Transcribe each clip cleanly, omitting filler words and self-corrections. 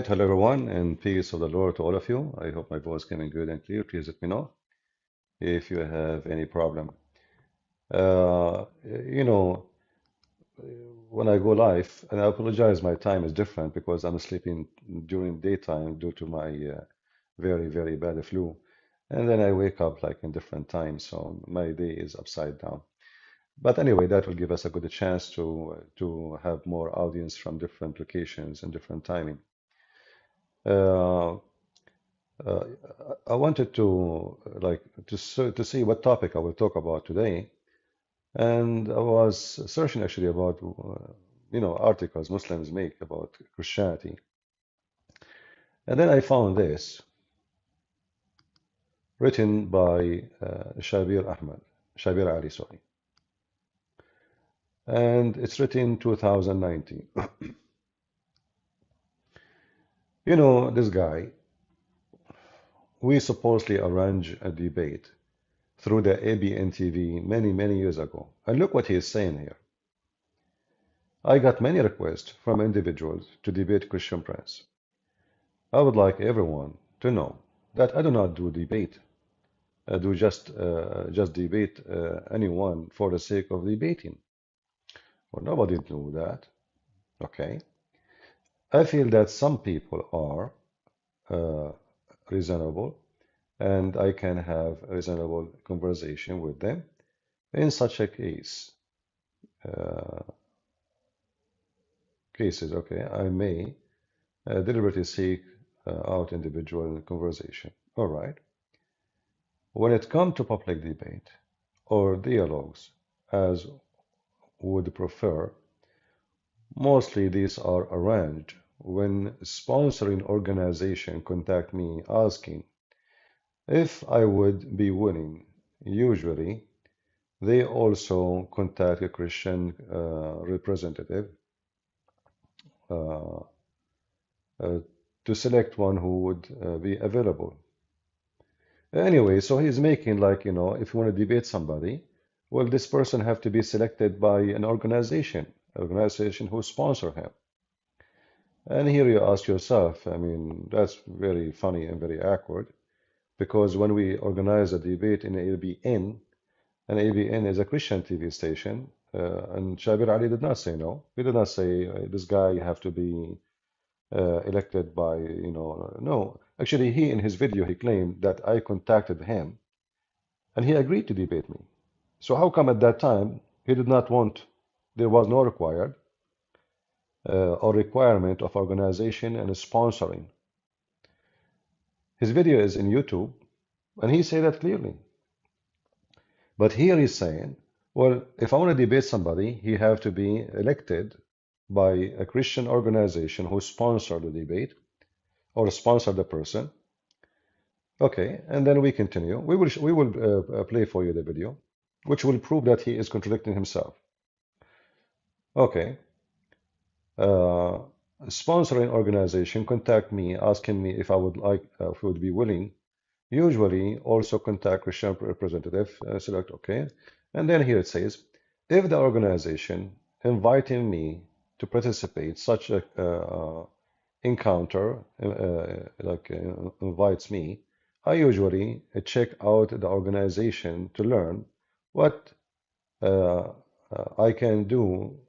hello everyone, and peace of the Lord to all of you. I hope my voice coming good and clear. Please let me know if you have any problem. You know, when I go live, and I apologize, my time is different because I'm sleeping during daytime due to my very, very bad flu. And then I wake up like in different times, so my day is upside down. But anyway, that will give us a good chance to have more audience from different locations and different timing. Uh, Uh, I wanted to to see what topic I will talk about today, and I was searching actually about articles Muslims make about Christianity, and then I found this written by Shabir Ali, sorry, and it's written 2019. You know, this guy, we supposedly arranged a debate through the ABN TV many, many years ago, and look what he is saying here. I got many requests from individuals to debate Christian Prince. I would like everyone to know that I do not do debate. I do just debate anyone for the sake of debating. Well, nobody do that. Okay. I feel that some people are uh, reasonable, and I can have a reasonable conversation with them. In such a uh, cases, okay, I may deliberately seek out individual conversation. All right. When it comes to public debate or dialogues, as would prefer, mostly these are arranged when sponsoring organization contact me asking if I would be willing. Usually, they also contact a Christian representative uh, uh, to select one who would be available. Anyway, so he's making like, if you want to debate somebody, well, this person have to be selected by an organization who sponsor him. And here you ask yourself, I mean, that's very funny and very awkward because when we organize a debate in ABN, and ABN is a Christian TV station, and Shabir Ali did not say no. He did not say this guy have to be elected by, no. Actually, he in his video, he claimed that I contacted him and he agreed to debate me. So how come at that time he did not want, there was no required or requirement of organization and sponsoring. His video is in YouTube and he said that clearly. But here he's saying, well, if I want to debate somebody, he have to be elected by a Christian organization who sponsor the debate or sponsor the person. Okay, and then we continue. We will play for you the video, which will prove that he is contradicting himself. Okay. Sponsoring organization contact me asking me if I would like if I would be willing. Usually also contact Christian representative, select OK, and then here it says if the organization inviting me to participate such a encounter invites me, I usually check out the organization to learn what I can do.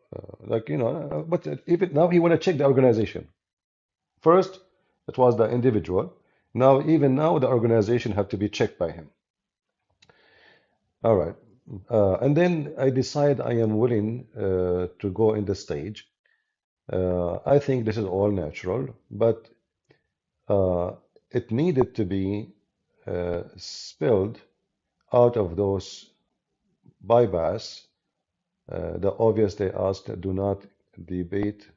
But even now he want to check the organization. First, it was the individual. Now, even now, the organization have to be checked by him. All right. And then I decide I am willing to go in the stage. I think this is all natural, but it needed to be spilled out of those bypass. The obvious they asked, do not debate.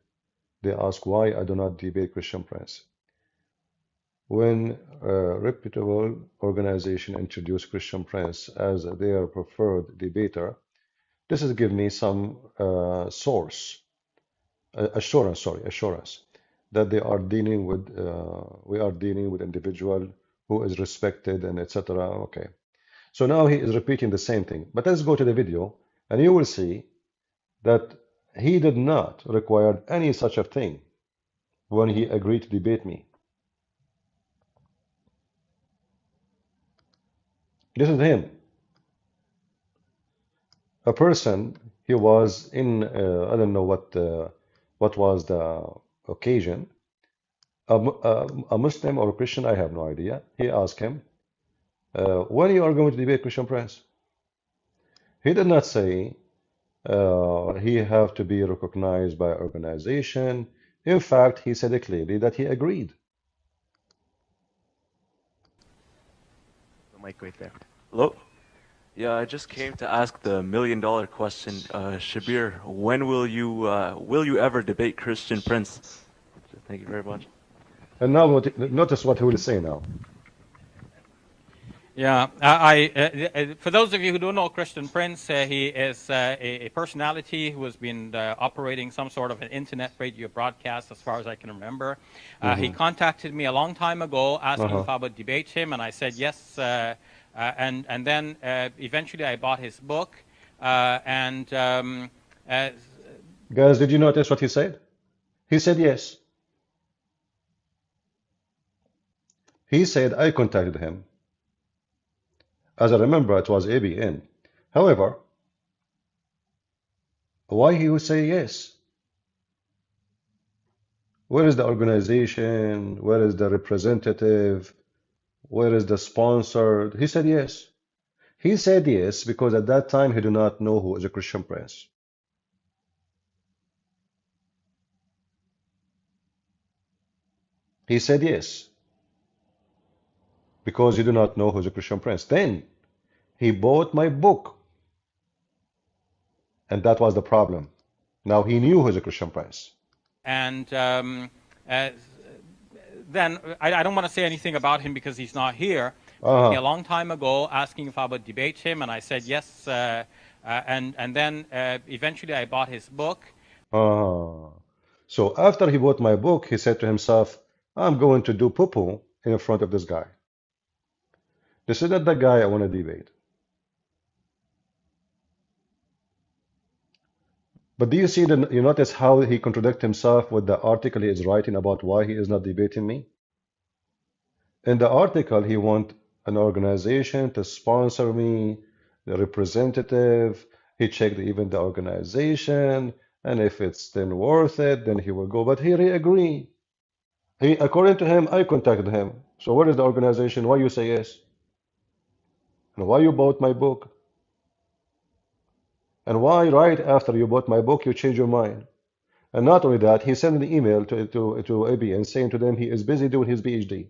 They ask why I do not debate Christian Prince. When a reputable organization introduced Christian Prince as their preferred debater, this has given me some assurance that they are dealing with, we are dealing with individual who is respected and etc. Okay. So now he is repeating the same thing. But let's go to the video and you will see that he did not require any such a thing. when he agreed to debate me. This is him. A person, he was in, I don't know what was the occasion. A Muslim or a Christian, I have no idea. He asked him, when you are going to debate Christian Prince? He did not say he have to be recognized by organization. In fact, he said clearly that he agreed. The mic right there. Hello? Yeah, I just came to ask the million-dollar question. Shabir, when will you ever debate Christian Prince? Thank you very much. And now notice what he will say now. Yeah, for those of you who don't know Christian Prince, he is a personality who has been operating some sort of an internet radio broadcast, as far as I can remember. He Hmm. contacted me a long time ago, asking Uh-huh. if I would debate him, and I said yes. And then eventually I bought his book, and uh, Guys, did you notice what he said? He said yes. He said I contacted him. As I remember, it was ABN. However, why he would say yes? Where is the organization? Where is the representative? Where is the sponsor? He said yes. He said yes because at that time he did not know who is a Christian Prince. He said yes because he did not know who is a Christian Prince. Then he bought my book, and that was the problem. Now he knew who is a Christian Prince. and uh, then I don't want to say anything about him because he's not here. A Uh-huh. long time ago, asking if I would debate him, and I said yes. And then eventually I bought his book. Uh-huh. So after he bought my book, he said to himself, I'm going to do poo-poo in front of this guy. This is not the guy I want to debate. But do you see you notice how he contradicts himself with the article he is writing about why he is not debating me? In the article, he want an organization to sponsor me, the representative. He checked even the organization, and if it's then worth it, then he will go. But here he agree. According to him, I contacted him. So where is the organization? Why you say yes? And why you bought my book? And why right after you bought my book, you change your mind? And not only that, he sent an email to ABN saying to them he is busy doing his PhD.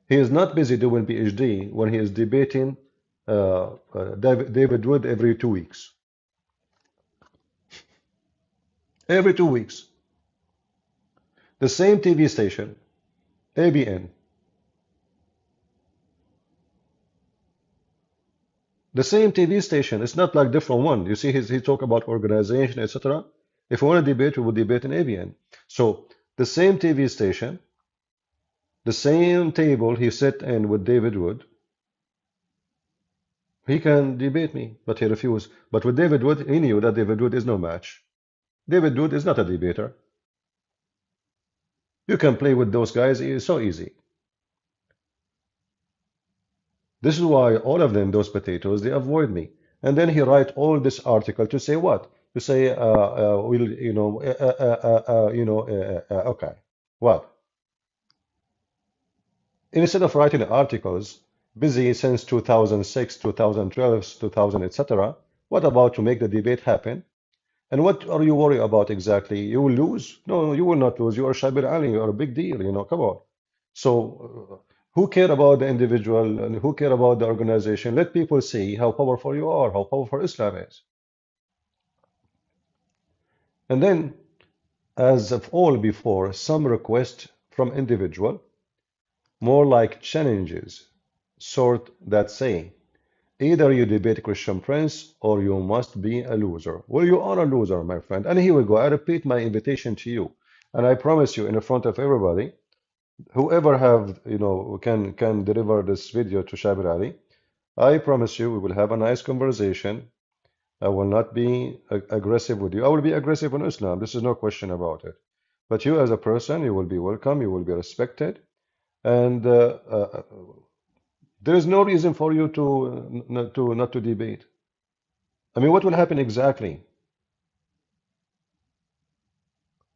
He is not busy doing PhD when he is debating David Wood every 2 weeks. Every 2 weeks. The same TV station, ABN. The same TV station. It's not like different one. You see, he talk about organization, etc. If we want to debate, we will debate in ABN. So the same TV station, the same table he sat in with David Wood. He can debate me, but he refused. But with David Wood, he knew that David Wood is no match. David Wood is not a debater. You can play with those guys, it's so easy. This is why all of them, those potatoes, they avoid me. And then he write all this article to say what? To say, we'll, okay. What? Instead of writing articles, busy since 2006, 2012, 2000, etc., what about to make the debate happen? And what are you worried about exactly? You will lose? No, you will not lose. You are Shabir Ali. You are a big deal. Come on. So, who care about the individual and who care about the organization? Let people see how powerful you are, how powerful Islam is. And then, as of all before, some request from individual, more like challenges, sort that say, either you debate Christian Prince or you must be a loser. Well, you are a loser, my friend. And here we go. I repeat my invitation to you. And I promise you in front of everybody, whoever have, can deliver this video to Shabir Ali, I promise you we will have a nice conversation. I will not be aggressive with you. I will be aggressive on Islam. This is no question about it. But you as a person, you will be welcome, you will be respected, and there is no reason for you to not to debate. I mean, what will happen exactly?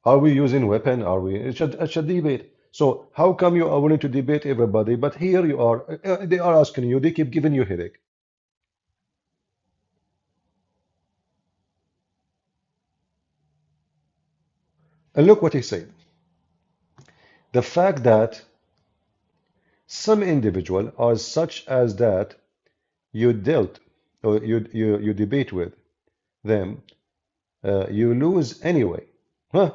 Are we using weapon? Are we? It's a debate. So how come you are willing to debate everybody, but here you are? They are asking you. They keep giving you headache. And look what he said. The fact that some individual are such as that you dealt or you debate with them, you lose anyway. Huh?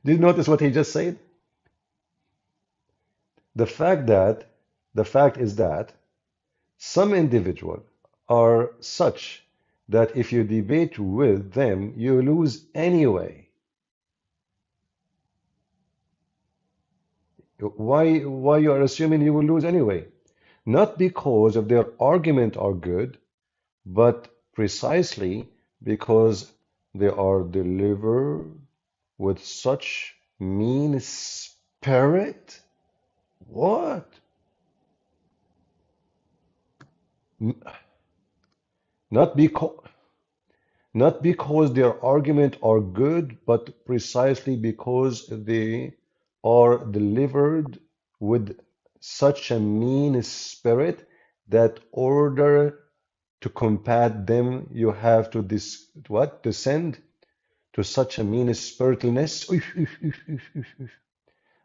Did you notice what he just said? The fact that the fact is that some individual are such that if you debate with them, you lose anyway. Why you are assuming you will lose anyway? Not because of their argument are good, but precisely because they are delivered with such mean spirit. What? N- Not because not because their argument are good, but precisely because they are delivered with such a mean spirit that order to combat them, you have to descend to such a mean spiritless.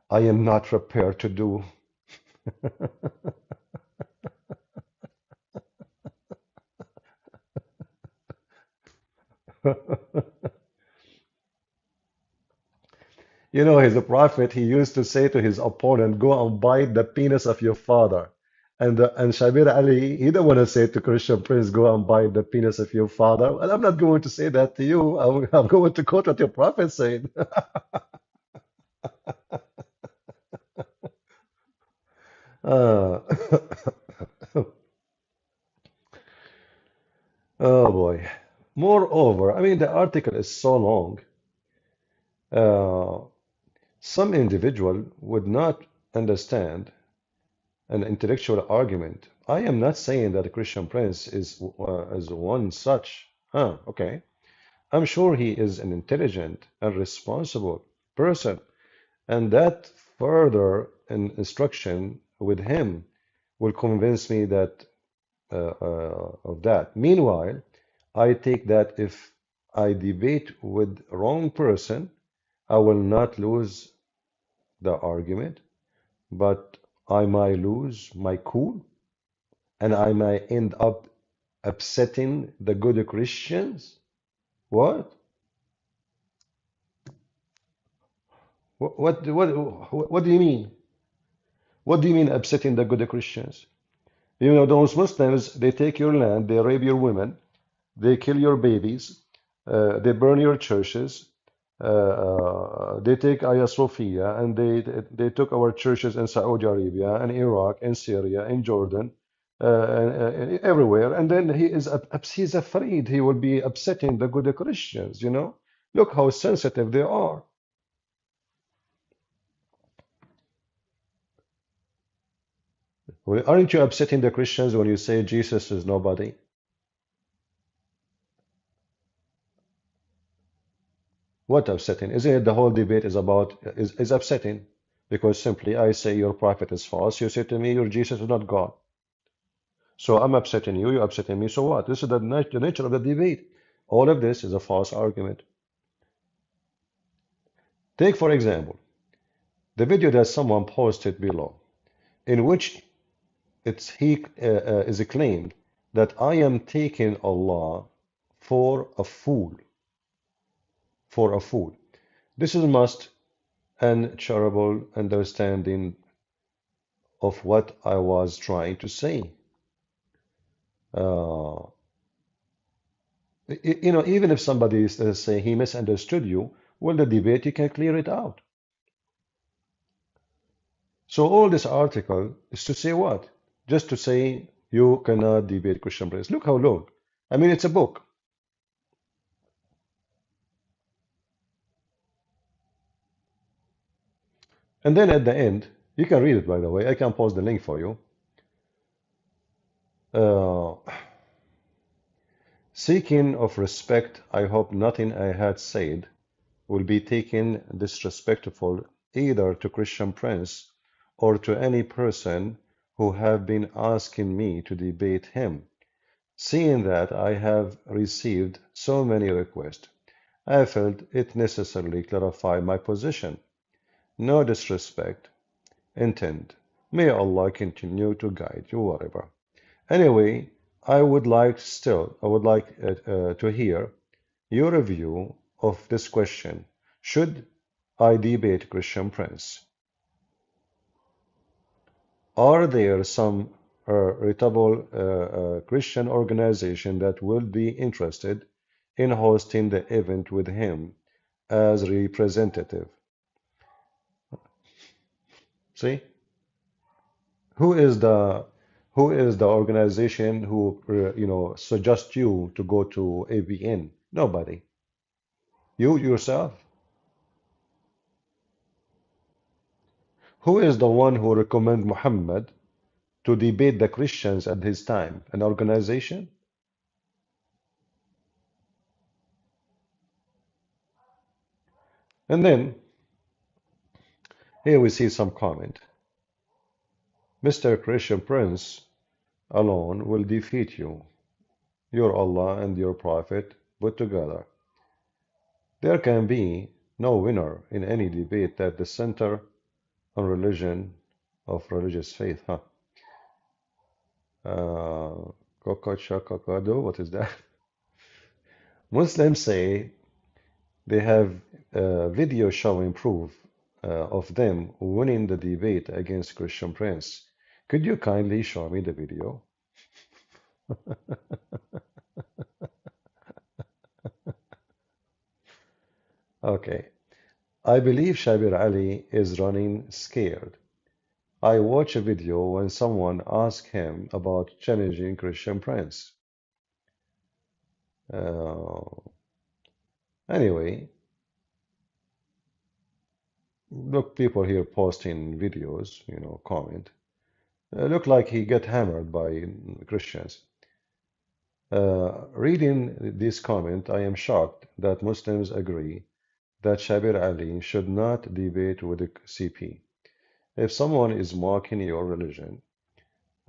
I am not prepared to do. You know, he's a prophet. He used to say to his opponent, "Go and bite the penis of your father." And Shabir Ali, he don't want to say to Christian Prince, "Go and bite the penis of your father." Well, I'm not going to say that to you. I'm going to quote what your prophet said. Uh, oh boy. Moreover, I mean, the article is so long. Uh, some individual would not understand an intellectual argument. I am not saying that a Christian Prince is one such. Huh, okay. I'm sure he is an intelligent and responsible person, and that further instruction with him will convince me that of that. Meanwhile, I take that if I debate with wrong person, I will not lose the argument, but I might lose my cool and I might end up upsetting the good Christians. What? What do you mean? What do you mean upsetting the good Christians? You know, those Muslims, they take your land, they rape your women, they kill your babies, they burn your churches, they take Hagia Sophia, and they took our churches in Saudi Arabia and Iraq and Syria and Jordan, and everywhere. And then he's afraid he will be upsetting the good Christians. You know, look how sensitive they are. Well, aren't you upsetting the Christians when you say Jesus is nobody? What upsetting? Isn't it the whole debate is about is upsetting? Because simply I say your prophet is false. You say to me your Jesus is not God. So I'm upsetting you, you're upsetting me. So what? This is the nature of the debate. All of this is a false argument. Take, for example, the video that someone posted below, in which he is claimed that I am taking Allah for a fool, for a fool. This is must and charitable understanding of what I was trying to say. Uh, you know, even if somebody is say he misunderstood you, well, the debate you can clear it out. So all this article is to say what? Just to say you cannot debate Christian Prince. Look how long. I mean, it's a book. And then at the end, you can read it, by the way. I can post the link for you. Uh, Seeking of respect, I hope nothing I had said will be taken disrespectful either to Christian Prince or to any person who have been asking me to debate him. Seeing that I have received so many requests, I felt it necessarily clarify my position. No disrespect intended. May Allah continue to guide you whatever. Anyway, I would like to hear your view of this question. Should I debate Christian Prince? Are there some reputable Christian organization that will be interested in hosting the event with him as representative? See, who is the organization who suggest you to go to AVN? Nobody. You yourself. Who is the one who recommend Muhammad to debate the Christians at his time? An organization? And then here we see some comment. Mr. Christian Prince alone will defeat you, your Allah and your Prophet put together. There can be no winner in any debate that the center on religion of religious faith. Huh? What is that? Muslims say they have video showing proof of them winning the debate against Christian Prince. Could you kindly show me the video? Okay. I believe Shabir Ali is running scared. I watched a video when someone asked him about challenging Christian Prince. Uh, anyway, look, people here posting videos, comment. Look like he get hammered by Christians. Reading this comment, I am shocked that Muslims agree that Shabir Ali should not debate with the CP. If someone is mocking your religion,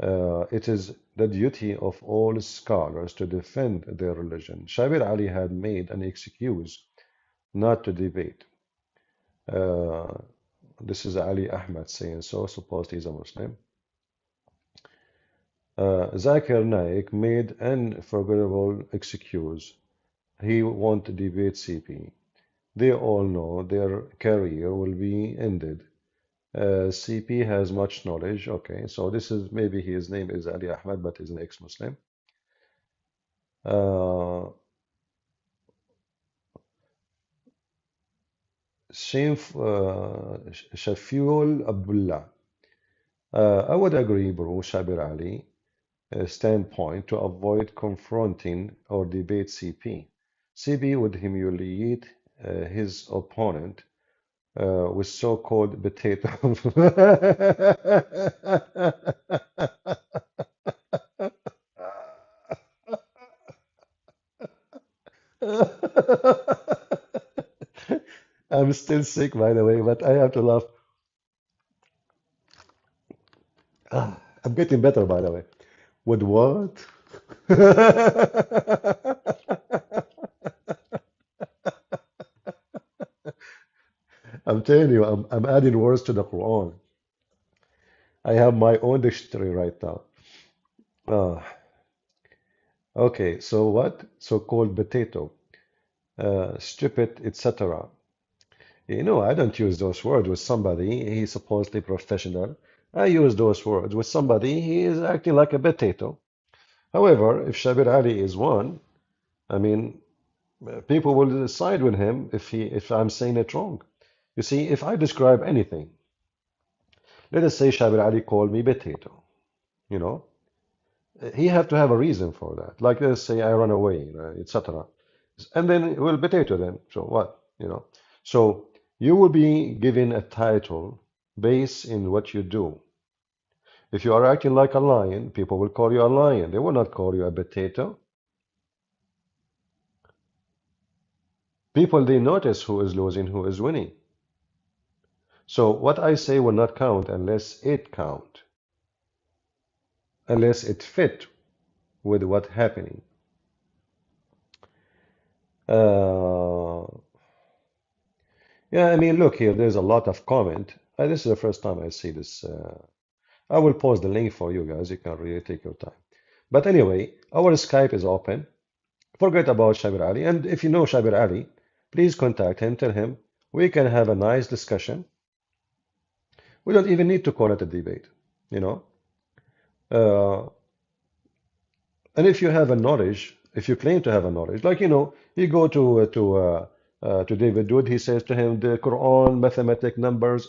it is the duty of all scholars to defend their religion. Shabir Ali had made an excuse not to debate. Uh, this is Ali Ahmad saying so, suppose he's a Muslim. Zakir Naik made an forgettable excuse. He won't debate CP. They all know their career will be ended. CP has much knowledge. Okay, so this is maybe his name is Ali Ahmad, but he's an ex-Muslim. Uh, Shafiul Abdullah. I would agree, bro, Shabir Ali standpoint to avoid confronting or debate CP. CP would humiliate his opponent with so-called potato. I'm still sick, by the way, but I have to laugh. I'm getting better, by the way. With what? I'm telling you, I'm adding words to the Quran. I have my own dictionary right now. Uh, okay, so what? So-called potato, stupid, etc. I don't use those words with somebody. He's supposedly professional. I use those words with somebody. He is acting like a potato. However, if Shabir Ali is one, I mean, people will side with him if I'm saying it wrong. You see, if I describe anything, Let us say Shabir Ali called me potato, you know. He have to have a reason for that. Like let's say I run away, etc. And then, well, potato then. So what, So you will be given a title based in what you do. If you are acting like a lion, people will call you a lion. They will not call you a potato. People, they notice who is losing, who is winning. So what I say will not count unless it count, unless it fit with what's happening. Uh, yeah, I mean, look here, there's a lot of comment. This is the first time I see this. I will post the link for you guys. You can really take your time. But anyway, our Skype is open. Forget about Shabir Ali. And if you know Shabir Ali, please contact him. Tell him we can have a nice discussion. We don't even need to call it a debate, you know. Uh, and if you have a knowledge, if you claim to have a knowledge, like you go to David Wood, he says to him the Quran, mathematic numbers.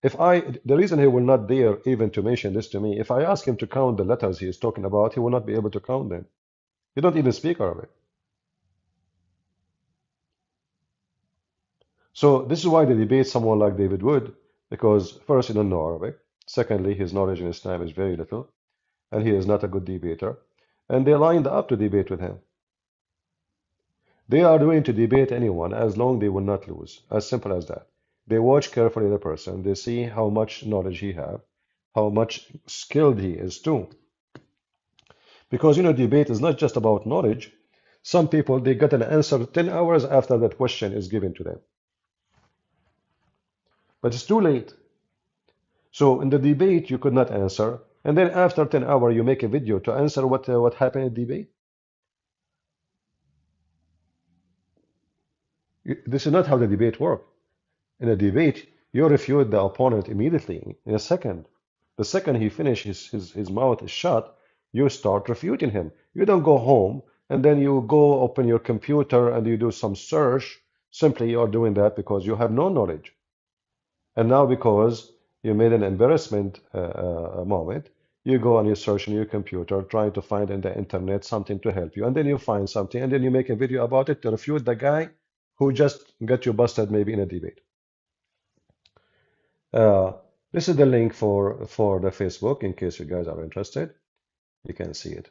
The reason he will not dare even to mention this to me, if I ask him to count the letters he is talking about, he will not be able to count them. He don't even speak Arabic. So this is why they debate someone like David Wood, because first, he don't know Arabic. Secondly, his knowledge in Islam is very little, and he is not a good debater. And they lined up to debate with him. They are willing to debate anyone as long they will not lose. As simple as that. They watch carefully the person. They see how much knowledge he have, how much skilled he is too. Because debate is not just about knowledge. Some people, they get an answer 10 hours after that question is given to them. But it's too late. So in the debate, you could not answer. And then after 10 hours, you make a video to answer what happened in the debate. This is not how the debate works. In a debate, you refute the opponent immediately, in a second. The second he finishes, his mouth is shut, you start refuting him. You don't go home and then you go open your computer and you do some search. Simply you're doing that because you have no knowledge. And now because you made an embarrassment moment, you go and you search on your computer trying to find in the internet something to help you. And then you find something and then you make a video about it to refute the guy who just got you busted maybe in a debate. This is the link for the Facebook in case you guys are interested. You can see it.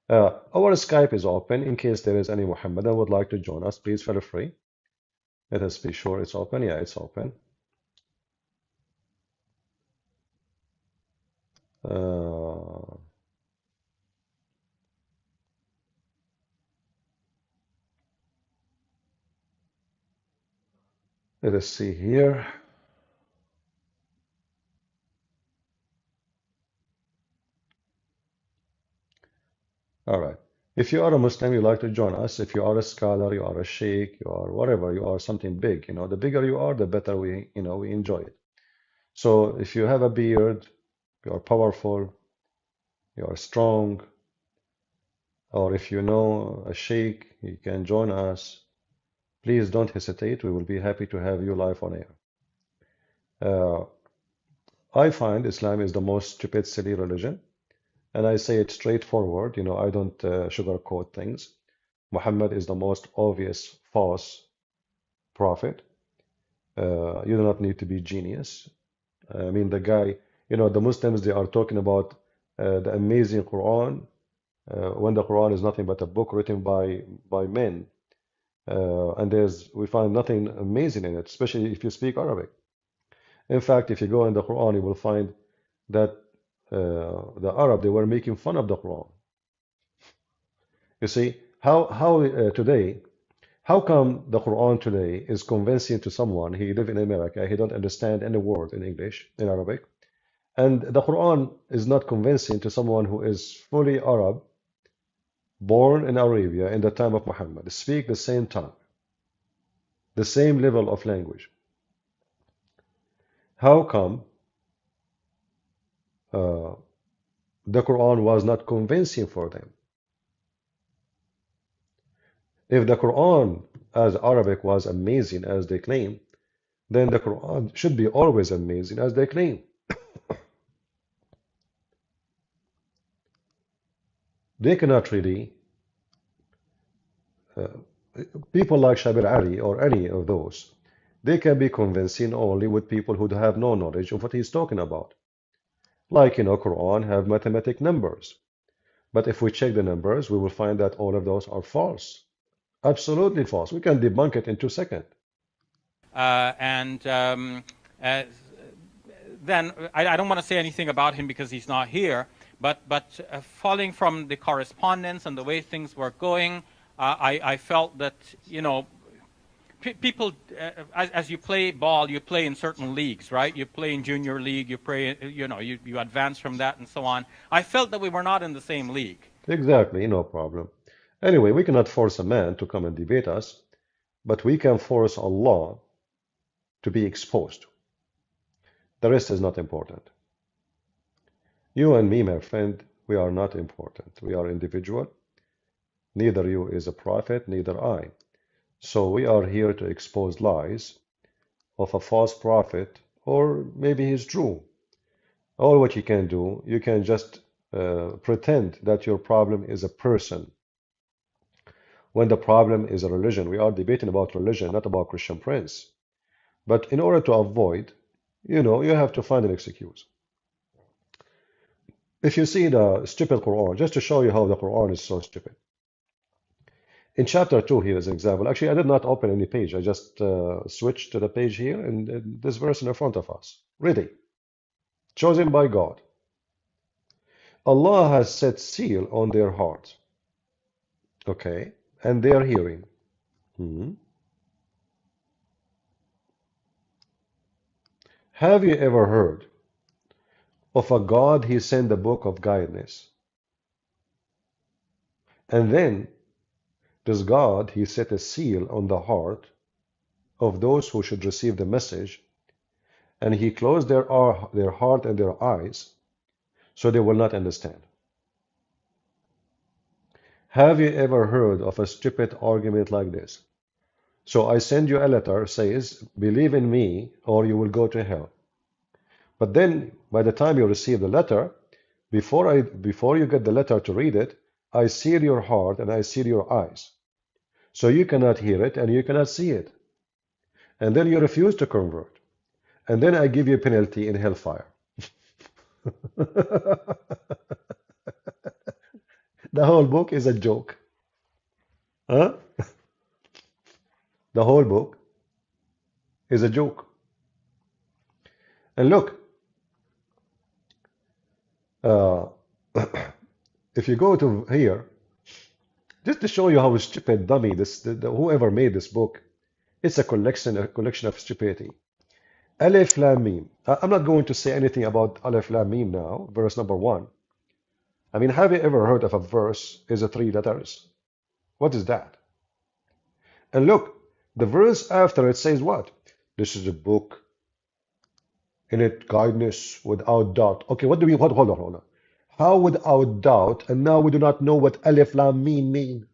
Our Skype is open in case there is any Muhammadan would like to join us. Please feel free. Let us be sure it's open. Yeah, it's open. Let us see here. All right. If you are a Muslim, you like to join us. If you are a scholar, you are a sheikh, you are whatever, you are something big. The bigger you are, the better we enjoy it. So if you have a beard, you are powerful, you are strong, or if you know a sheikh, you can join us. Please don't hesitate. We will be happy to have you live on air. I find Islam is the most stupid, silly religion. And I say it straightforward, I don't sugarcoat things. Muhammad is the most obvious false prophet. You do not need to be genius. I mean, the guy, the Muslims, they are talking about the amazing Quran, when the Quran is nothing but a book written by men. And we find nothing amazing in it, especially if you speak Arabic. In fact, if you go in the Quran, you will find that the Arab, they were making fun of the Quran. You see, today, how come the Quran today is convincing to someone, he live in America, he don't understand any word in English, in Arabic, and the Quran is not convincing to someone who is fully Arab, born in Arabia in the time of Muhammad, speak the same tongue, the same level of language. How come the Quran was not convincing for them? If the Quran as Arabic was amazing as they claim, then the Quran should be always amazing as they claim. they cannot really, people like Shabir Ali or any of those, they can be convincing only with people who have no knowledge of what he's talking about. Like, Quran have mathematic numbers. But if we check the numbers, we will find that all of those are false. Absolutely false. We can debunk it in 2 seconds. And uh, then I don't want to say anything about him because he's not here, but following from the correspondence and the way things were going, I felt that, people, as you play ball, you play in certain leagues, right? You play in junior league, you play, you advance from that and so on. I felt that we were not in the same league. Exactly, no problem. Anyway, we cannot force a man to come and debate us, but we can force Allah to be exposed. The rest is not important. You and me, my friend, we are not important. We are individual. Neither you is a prophet, neither I. So we are here to expose lies of a false prophet, or maybe he's true. All what you can do, you can just pretend that your problem is a person, when the problem is a religion. We are debating about religion, not about Christian Prince. But in order to avoid, you have to find an excuse. If you see the stupid Quran, just to show you how the Quran is so stupid. In chapter 2, here is an example. Actually, I did not open any page. I just switched to the page here, and this verse in front of us. Ready. Chosen by God. Allah has set seal on their hearts. Okay. And their hearing. Have you ever heard of a God he sent the book of guidance? And then this God, he set a seal on the heart of those who should receive the message, and he closed their heart and their eyes, so they will not understand. Have you ever heard of a stupid argument like this? So I send you a letter, says, believe in me, or you will go to hell. But then, by the time you receive the letter, before you get the letter to read it, I seal your heart and I seal your eyes. So you cannot hear it and you cannot see it. And then you refuse to convert. And then I give you a penalty in hellfire. The whole book is a joke. Huh? The whole book is a joke. And look, if you go to here, just to show you how stupid dummy whoever made this book, it's a collection of stupidity. Alif Lam Mim. I'm not going to say anything about Alif Lam Mim now, verse number 1. I mean, have you ever heard of a verse is a 3 letters? What is that? And look, the verse after it says what? This is a book in it guidance without doubt. Okay, what do we, hold on. How without doubt? And now we do not know what Alif Lam Mim mean.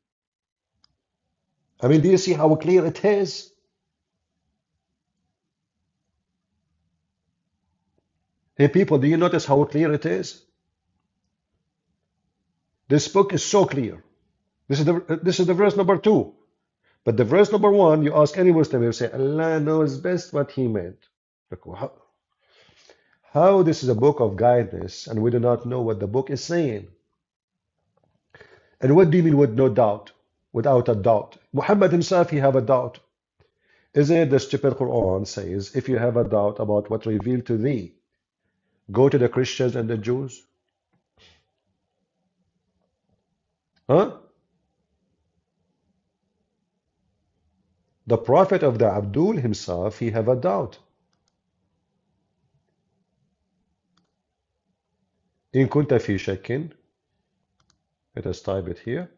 I mean, do you see how clear it is? Hey people, do you notice how clear it is? This book is so clear. This is the verse number 2. But the verse number 1, you ask any Muslim, you say, Allah knows best what he meant. Look, how this is a book of guidance and we do not know what the book is saying. And what do you mean with no doubt? Without a doubt. Muhammad himself, he have a doubt. Isn't it the stupid Quran says, if you have a doubt about what revealed to thee, go to the Christians and the Jews? Huh? The prophet of the Abdul himself, he have a doubt. In kunta fi shakkin, let us type it here.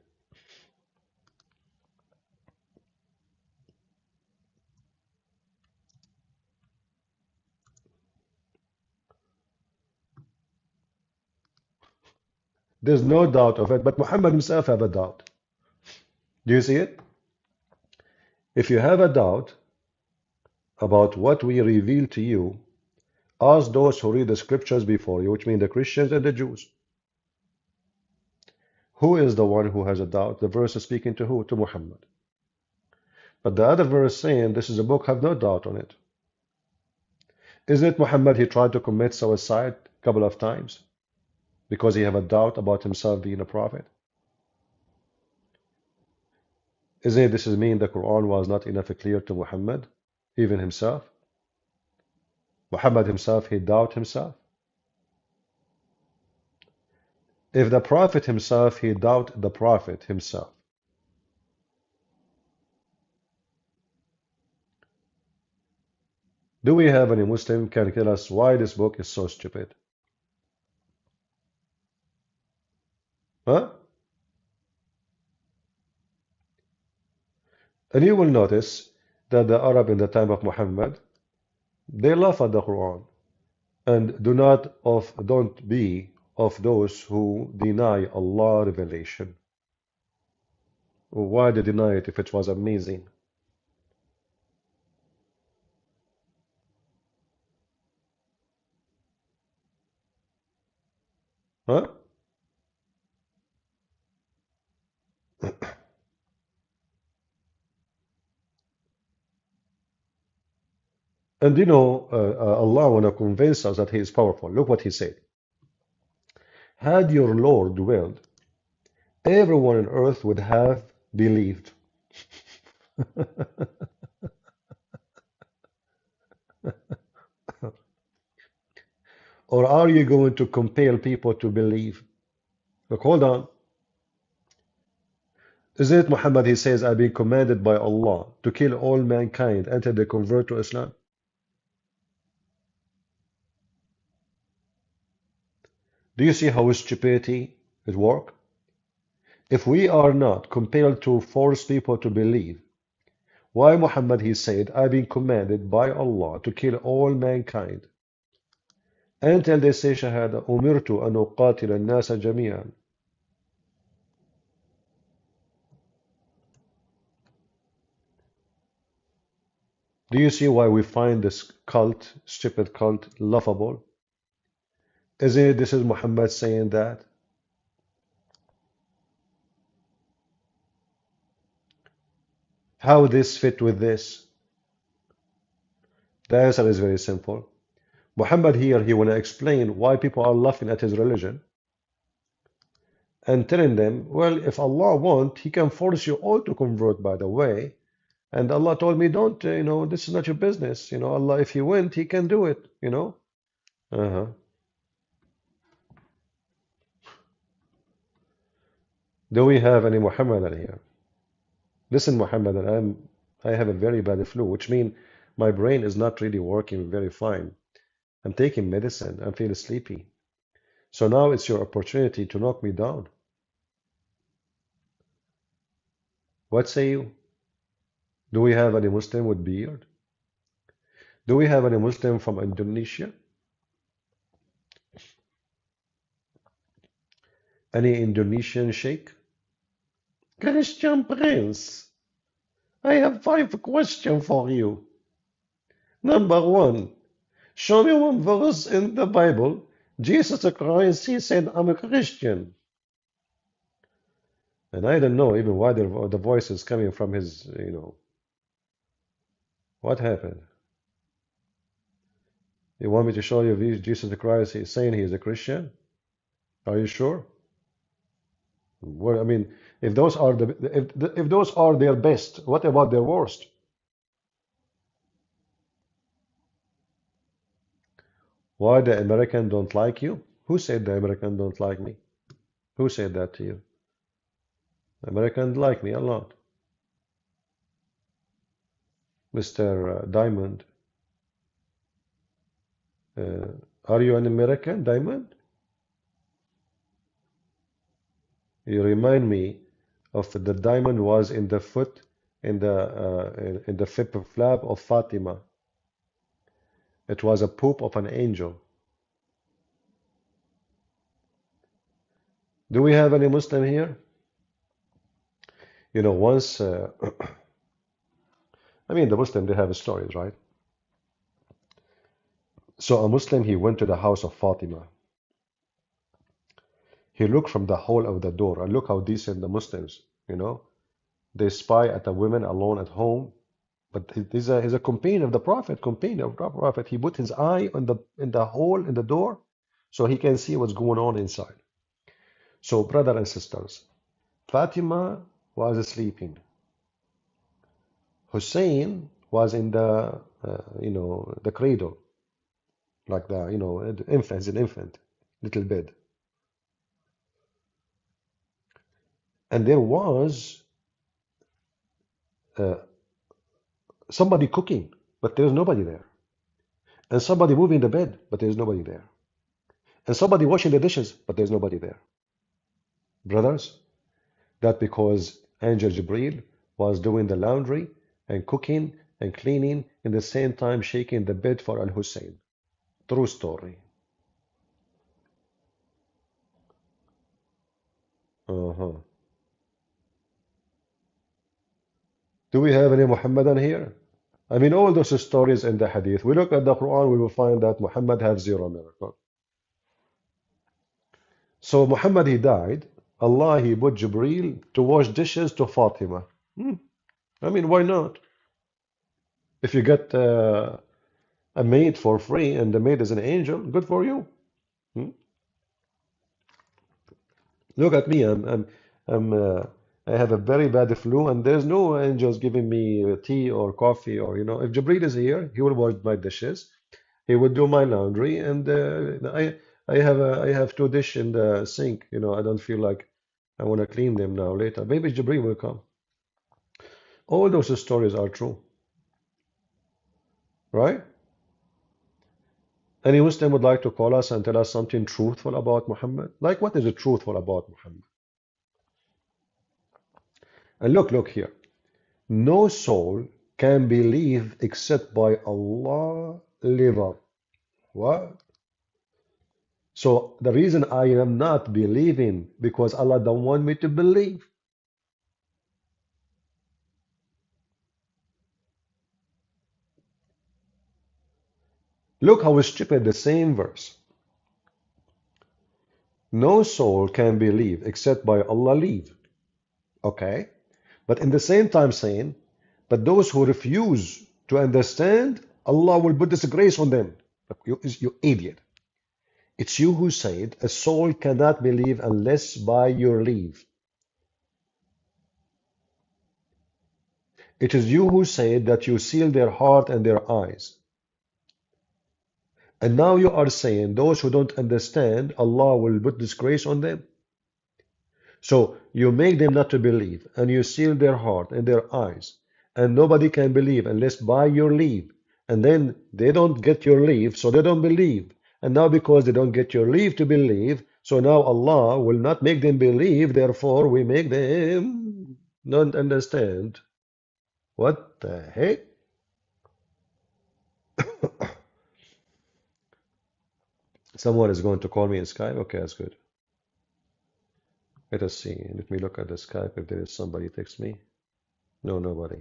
There's no doubt of it, but Muhammad himself have a doubt. Do you see it? If you have a doubt about what we reveal to you, ask those who read the scriptures before you, which mean the Christians and the Jews. Who is the one who has a doubt? The verse is speaking to who? To Muhammad. But the other verse saying this is a book, have no doubt on it. Isn't it Muhammad? He tried to commit suicide a couple of times because he have a doubt about himself being a prophet. Isn't it this is mean the Quran was not enough clear to Muhammad, even himself? Muhammad himself, he doubt himself. If the prophet himself, he doubt the prophet himself. Do we have any Muslim can tell us why this book is so stupid? Huh? And you will notice that the Arab in the time of Muhammad, they laugh at the Quran and don't be of those who deny Allah revelation. Why they deny it if it was amazing? Huh? And Allah want to convince us that He is powerful. Look what He said. Had your Lord willed, everyone on earth would have believed. Or are you going to compel people to believe? Look, hold on. Isn't it Muhammad? He says, I've been commanded by Allah to kill all mankind until they convert to Islam. Do you see how stupidity it works? If we are not compelled to force people to believe, why Muhammad he said, I've been commanded by Allah to kill all mankind until they say Shahada, Umirtu an uqatil an-nasa jami'an. Do you see why we find this cult, stupid cult, laughable? Isn't it this is Muhammad saying that? How this fit with this? The answer is very simple. Muhammad here, he want to explain why people are laughing at his religion and telling them, well, if Allah want, He can force you all to convert, by the way. And Allah told me, don't, this is not your business. Allah, if He went, He can do it. Uh-huh. Do we have any Muhammadan here? Listen, Muhammadan, I have a very bad flu, which means my brain is not really working very fine. I'm taking medicine. I'm feeling sleepy. So now it's your opportunity to knock me down. What say you? Do we have any Muslim with beard? Do we have any Muslim from Indonesia? Any Indonesian sheikh? Christian Prince, I have 5 questions for you. Number 1, show me one verse in the Bible. Jesus Christ, He said, I'm a Christian. And I don't know even why the voice is coming from his, What happened? You want me to show you Jesus Christ He's saying He is a Christian? Are you sure? Well, I mean, if those are if those are their best, what about their worst? Why the American don't like you? Who said the American don't like me? Who said that to you? Americans like me a lot. Mr. Diamond, are you an American, Diamond? You remind me of the diamond was in the foot in the flap of Fatima. It was a poop of an angel. Do we have any Muslim here? Once, I mean, the Muslim, they have stories, right? So a Muslim, he went to the house of Fatima. He looked from the hole of the door, and look how decent the Muslims, you know. They spy at the women alone at home, but he's a companion of the Prophet, companion of the Prophet. He put his eye on the hole in the door so he can see what's going on inside. So, brother and sisters, Fatima was sleeping. Hussein was in the, the cradle, like the, the infant, as an infant, little bed. And there was uh, somebody cooking, but there's nobody there. And somebody moving the bed, but there's nobody there. And somebody washing the dishes, but there's nobody there. Brothers, that because Angel Jibreel was doing the laundry and cooking and cleaning in the same time shaking the bed for Al-Hussein. True story. Uh-huh. Do we have any Muhammadan here? I mean, all those stories in the Hadith. We look at the Quran, we will find that Muhammad has zero miracle. So Muhammad, he died. Allah, he put Jibreel to wash dishes to Fatima. I mean, why not? If you get a maid for free and the maid is an angel, good for you. Hmm? Look at me. I have a very bad flu, and there's no angels giving me tea or coffee, or if Jibreel is here, he will wash my dishes. He would do my laundry, and I have two dishes in the sink. I don't feel like I want to clean them now later. Maybe Jibreel will come. All those stories are true, right? Any Muslim would like to call us and tell us something truthful about Muhammad? Like, what is truthful about Muhammad? And look here. No soul can believe except by Allah liver. What? So the reason I am not believing because Allah don't want me to believe. Look how stupid the same verse. No soul can believe except by Allah leave. Okay? But in the same time saying, but those who refuse to understand, Allah will put disgrace on them. You idiot. It's you who said a soul cannot believe unless by your leave. It is you who said that you seal their heart and their eyes. And now you are saying those who don't understand, Allah will put disgrace on them. So you make them not to believe, and you seal their heart and their eyes, and nobody can believe unless by your leave. And then they don't get your leave, so they don't believe. And now because they don't get your leave to believe, so now Allah will not make them believe, therefore we make them not understand. What the heck? Someone is going to call me in Skype? Okay, that's good. Let us see. Let me look at the Skype if there is somebody text me. No, nobody.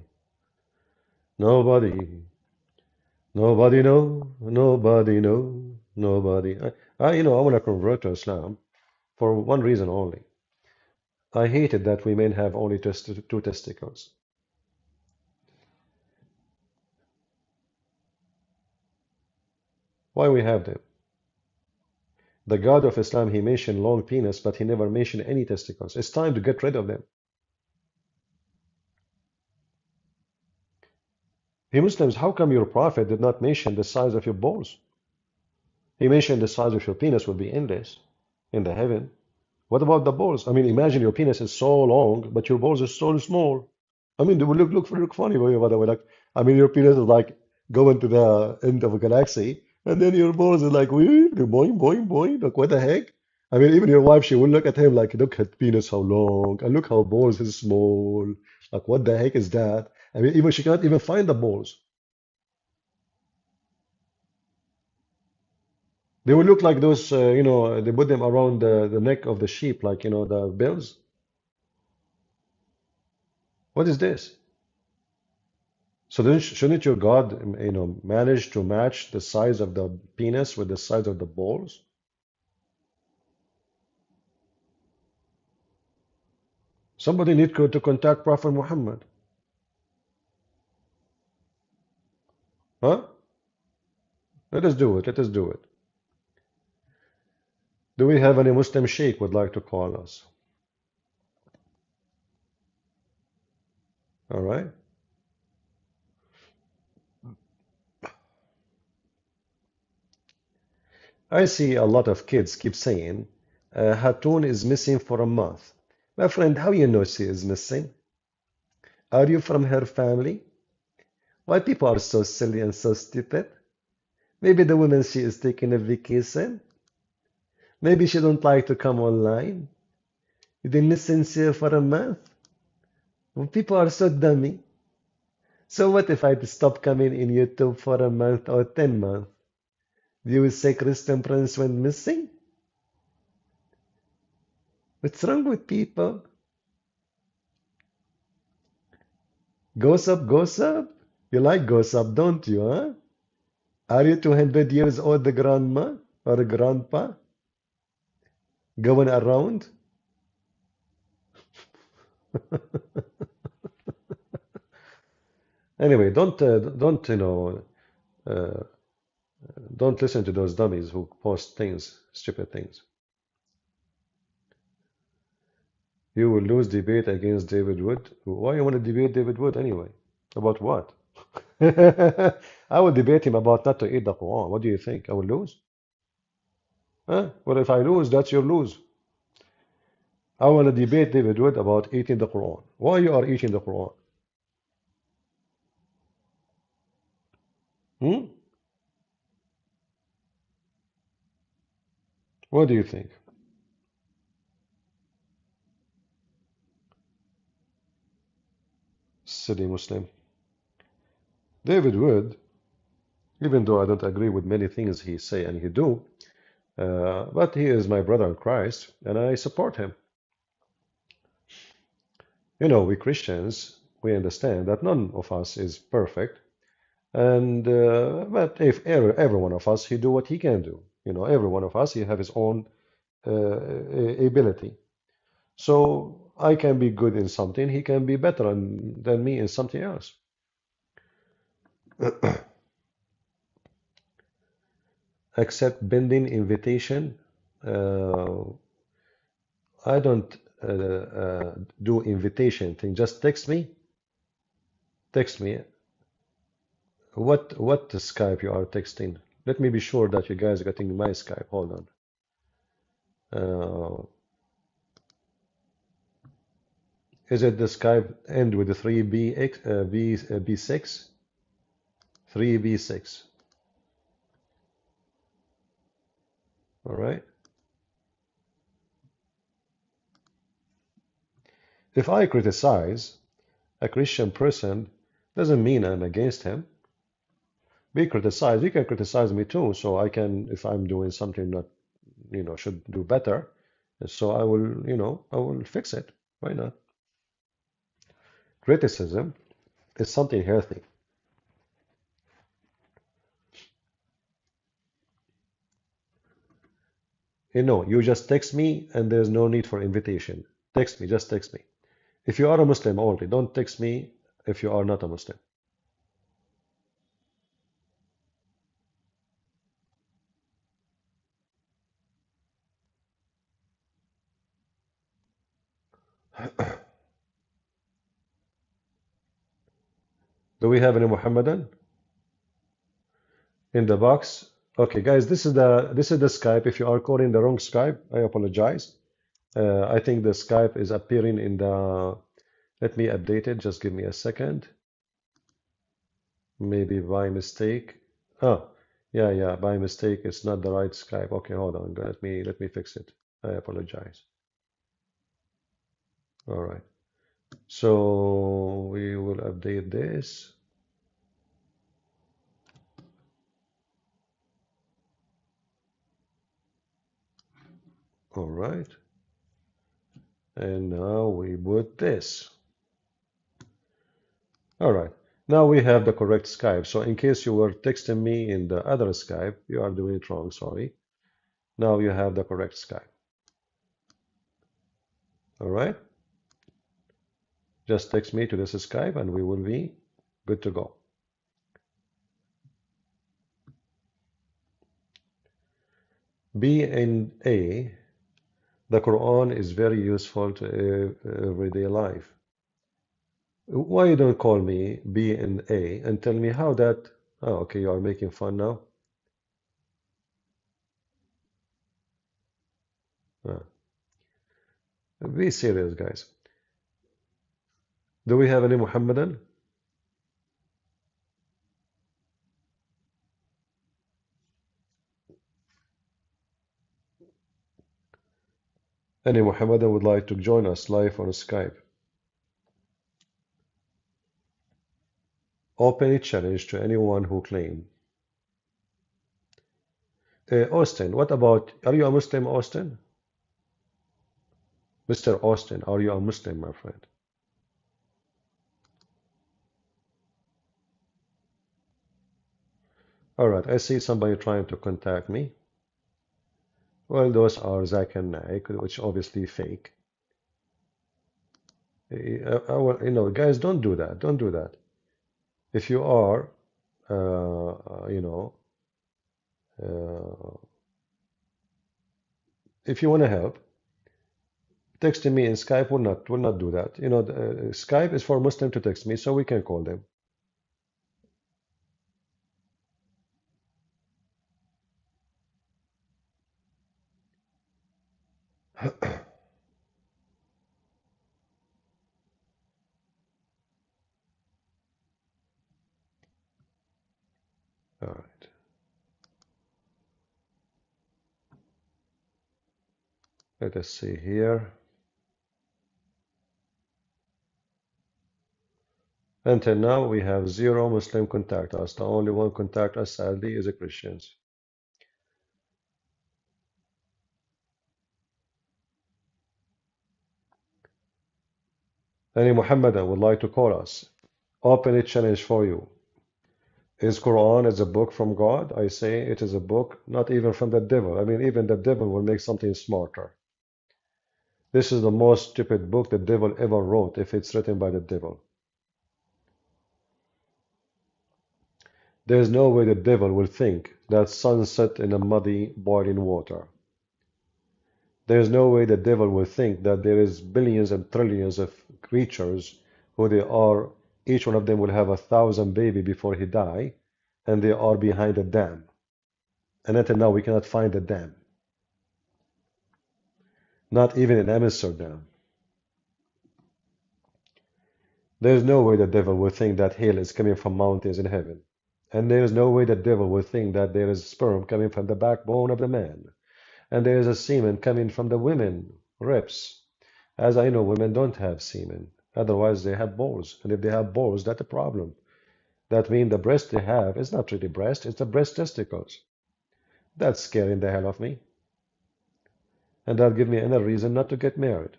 Nobody. Nobody know. Nobody know. Nobody. I want to convert to Islam for one reason only. I hated that we men have only two testicles. Why we have them? The God of Islam, he mentioned long penis, but he never mentioned any testicles. It's time to get rid of them. Hey Muslims, how come your prophet did not mention the size of your balls? He mentioned the size of your penis will be endless in the heaven. What about the balls? I mean, imagine your penis is so long, but your balls are so small. I mean, they will look funny, by the way. Like, I mean, your penis is like going to the end of a galaxy, and then your balls is like, boing, boing, boing. Like, what the heck? I mean, even your wife, she will look at him like, look at penis how long, and look how balls is small. Like, what the heck is that? I mean, even she can't even find the balls. They will look like those, they put them around the neck of the sheep, like, the bells. What is this? So then shouldn't your God, manage to match the size of the penis with the size of the balls? Somebody need to contact Prophet Muhammad. Huh? Let us do it. Let us do it. Do we have any Muslim sheikh would like to call us? All right. I see a lot of kids keep saying, Hatun is missing for a month. My friend, how you know she is missing? Are you from her family? Why people are so silly and so stupid? Maybe the woman she is taking a vacation. Maybe she don't like to come online. You been missing her for a month. Well, people are so dummy. So what if I stop coming in YouTube for a month or 10 months? You will say Christian Prince went missing? What's wrong with people? Gossip, gossip? You like gossip, don't you, huh? Are you 200 years old, the grandma or a grandpa? Going around? Anyway, uh, don't listen to those dummies who post things, stupid things. You will lose debate against David Wood. Why you want to debate David Wood anyway? About what? I will debate him about not to eat the Quran. What do you think? I will lose? Huh? Well, if I lose, that's your lose. I want to debate David Wood about eating the Quran. Why you are eating the Quran? Hmm? What do you think? Silly Muslim. David Wood, even though I don't agree with many things he say and he do, but he is my brother in Christ, and I support him. You know, we Christians, we understand that none of us is perfect, and but if every one of us, he do what he can do. You know, every one of us, he have his own ability. So I can be good in something, he can be better than me in something else. Accept bending invitation. Uh, I don't do invitation thing. Just text me. Text me. What Skype you are texting? Let me be sure that you guys are getting my Skype. Hold on. Is it the Skype end with the 3BX, B6? 3B6. All right. If I criticize a Christian person, doesn't mean I'm against him. We criticize. You can criticize me too. So I can, if I'm doing something that, should do better. So I will, I will fix it. Why not? Criticism is something healthy. You just text me and there's no need for invitation. Text me, just text me. If you are a Muslim only, don't text me if you are not a Muslim. Do we have any Muhammadan in the box? Okay, guys, this is the Skype. If you are calling the wrong Skype, I apologize. I think the Skype is appearing in the. Let me update it. Just give me a second. Maybe by mistake. Oh, yeah, by mistake. It's not the right Skype. Okay, hold on. Let me fix it. I apologize. All right. So we will update this. All right. And now we put this. All right. Now we have the correct Skype. So in case you were texting me in the other Skype, you are doing it wrong, sorry. Now you have the correct Skype. All right. Just text me to this Skype and we will be good to go. B and A, the Quran is very useful to everyday life. Why you don't call me B and A and tell me how that? Oh, okay, you are making fun now. Ah, be serious, guys. Do we have any Muhammadan? Any Muhammadan would like to join us live on Skype? Open a challenge to anyone who claim. Austin, what about, are you a Muslim, Austin? Mr. Austin, are you a Muslim, my friend? All right, I see somebody trying to contact me. Well, those are Zach and Naik, which obviously fake. Guys, don't do that. Don't do that. If you are, uh, if you want to help, texting me in Skype will not do that. Skype is for Muslim to text me, so we can call them. All right. Let us see here. Until now, we have 0 Muslim contact us. The only one contact us, sadly, is the Christians. Any Muhammadan would like to call us. Open a challenge for you. Is Quran as a book from God? I say it is a book, not even from the devil. I mean, even the devil will make something smarter. This is the most stupid book the devil ever wrote if it's written by the devil. There is no way the devil will think that sun set in a muddy, boiling water. There is no way the devil will think that there is billions and trillions of creatures who they are, each one of them will have 1,000 baby before he die, and they are behind a dam. And until now we cannot find the dam. Not even in Amsterdam. There is no way the devil will think that hail is coming from mountains in heaven. And there is no way the devil will think that there is sperm coming from the backbone of the man. And there is a semen coming from the women, ribs. As I know, women don't have semen. Otherwise, they have balls. And if they have balls, that's a problem. That means the breast they have is not really breast, it's the breast testicles. That's scaring the hell of me. And that'll give me another reason not to get married.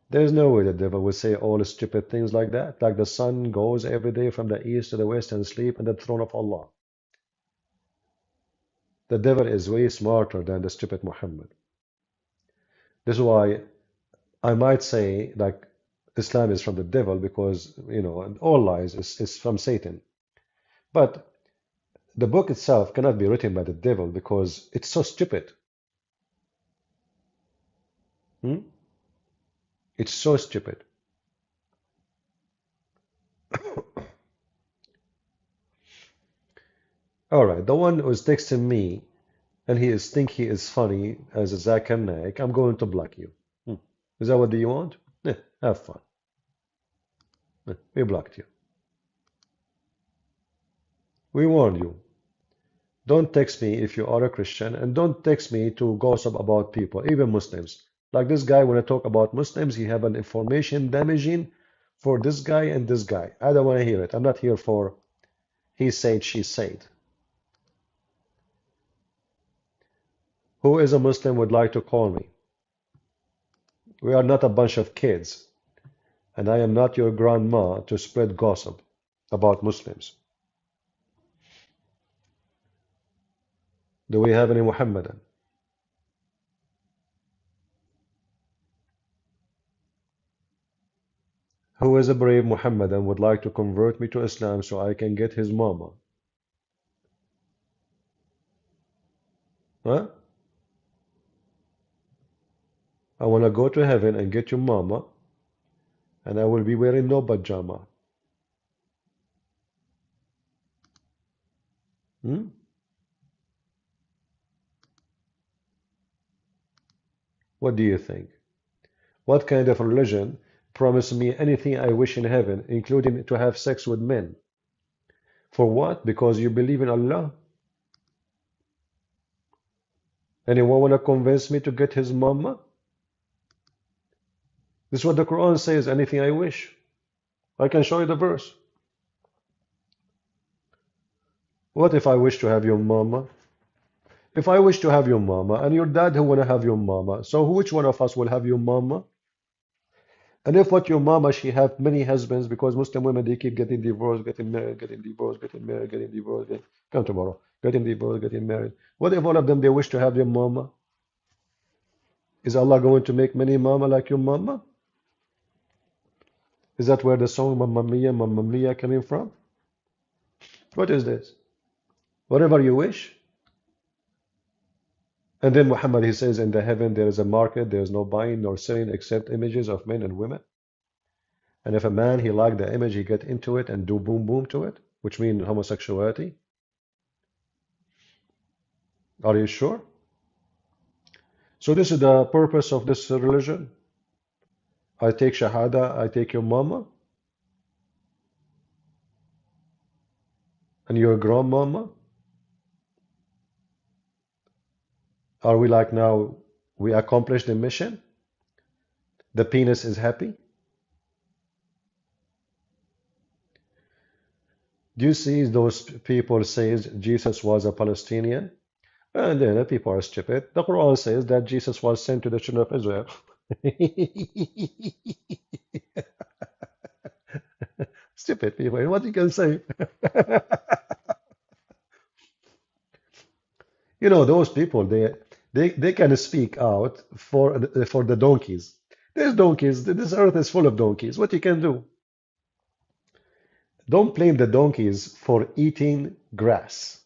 There's no way the devil will say all stupid things like that, like the sun goes every day from the east to the west and sleep in the throne of Allah. The devil is way smarter than the stupid Muhammad. This is why I might say like Islam is from the devil because, all lies is from Satan. But the book itself cannot be written by the devil because it's so stupid. Hmm? It's so stupid. All right, the one who is texting me and think he is funny as a Zakir Naik, I'm going to block you. Is that what you want? Have fun. We blocked you. We warned you. Don't text me if you are a Christian, and don't text me to gossip about people, even Muslims. Like this guy, when I talk about Muslims, he have an information damaging for this guy and this guy. I don't want to hear it. I'm not here for he said, she said. Who is a Muslim would like to call me? We are not a bunch of kids, and I am not your grandma to spread gossip about Muslims. Do we have any Muhammadan? Who is a brave Muhammad and would like to convert me to Islam so I can get his mama? Huh? I want to go to heaven and get your mama, and I will be wearing no pajama. Hmm? What do you think? What kind of religion promised me anything I wish in heaven, including to have sex with men? For what? Because you believe in Allah? Anyone want to convince me to get his mama? This is what the Quran says, anything I wish. I can show you the verse. What if I wish to have your mama? If I wish to have your mama and your dad who want to have your mama, so which one of us will have your mama? And if what your mama, she have many husbands because Muslim women, they keep getting divorced, getting married, getting divorced, getting married, getting divorced, come tomorrow, getting divorced, getting married. What if all of them, they wish to have their mama? Is Allah going to make many mama like your mama? Is that where the song Mamma Mia coming from? What is this? Whatever you wish. And then Muhammad, he says, in the heaven there is a market, there is no buying nor selling except images of men and women. And if a man, he like the image, he get into it and do boom boom to it, which means homosexuality. Are you sure? So this is the purpose of this religion. I take Shahada, I take your mama and your grandmama. Are we like now, we accomplished the mission? The penis is happy? Do you see those people says Jesus was a Palestinian? And then people are stupid. The Quran says that Jesus was sent to the children of Israel. Stupid people. What you can say? You know, those people, they can speak out for the donkeys. There's donkeys. This earth is full of donkeys. What you can do? Don't blame the donkeys for eating grass.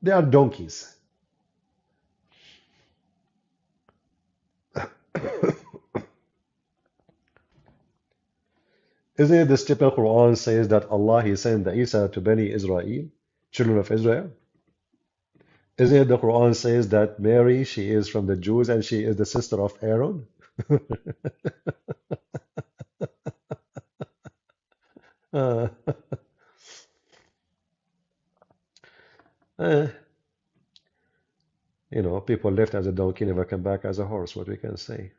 They are donkeys. Isn't it the stupid Quran says that Allah He sent the Isa to Bani Israel, children of Israel? Isn't it the Quran says that Mary, she is from the Jews and she is the sister of Aaron? Uh, eh, you know, people left as a donkey, never come back as a horse, what we can say.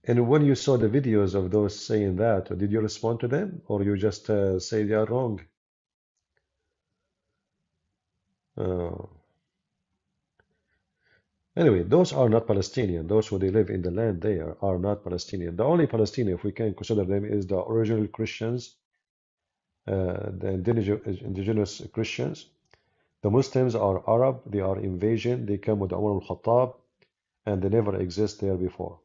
And when you saw the videos of those saying that, did you respond to them or you just say they are wrong? Uh, anyway, those are not Palestinian. Those who they live in the land there are not Palestinian. The only Palestinian, if we can consider them, is the original Christians, the indigenous Christians. The Muslims are Arab, they are invasion, they come with Umar al-Khattab, and they never exist there before.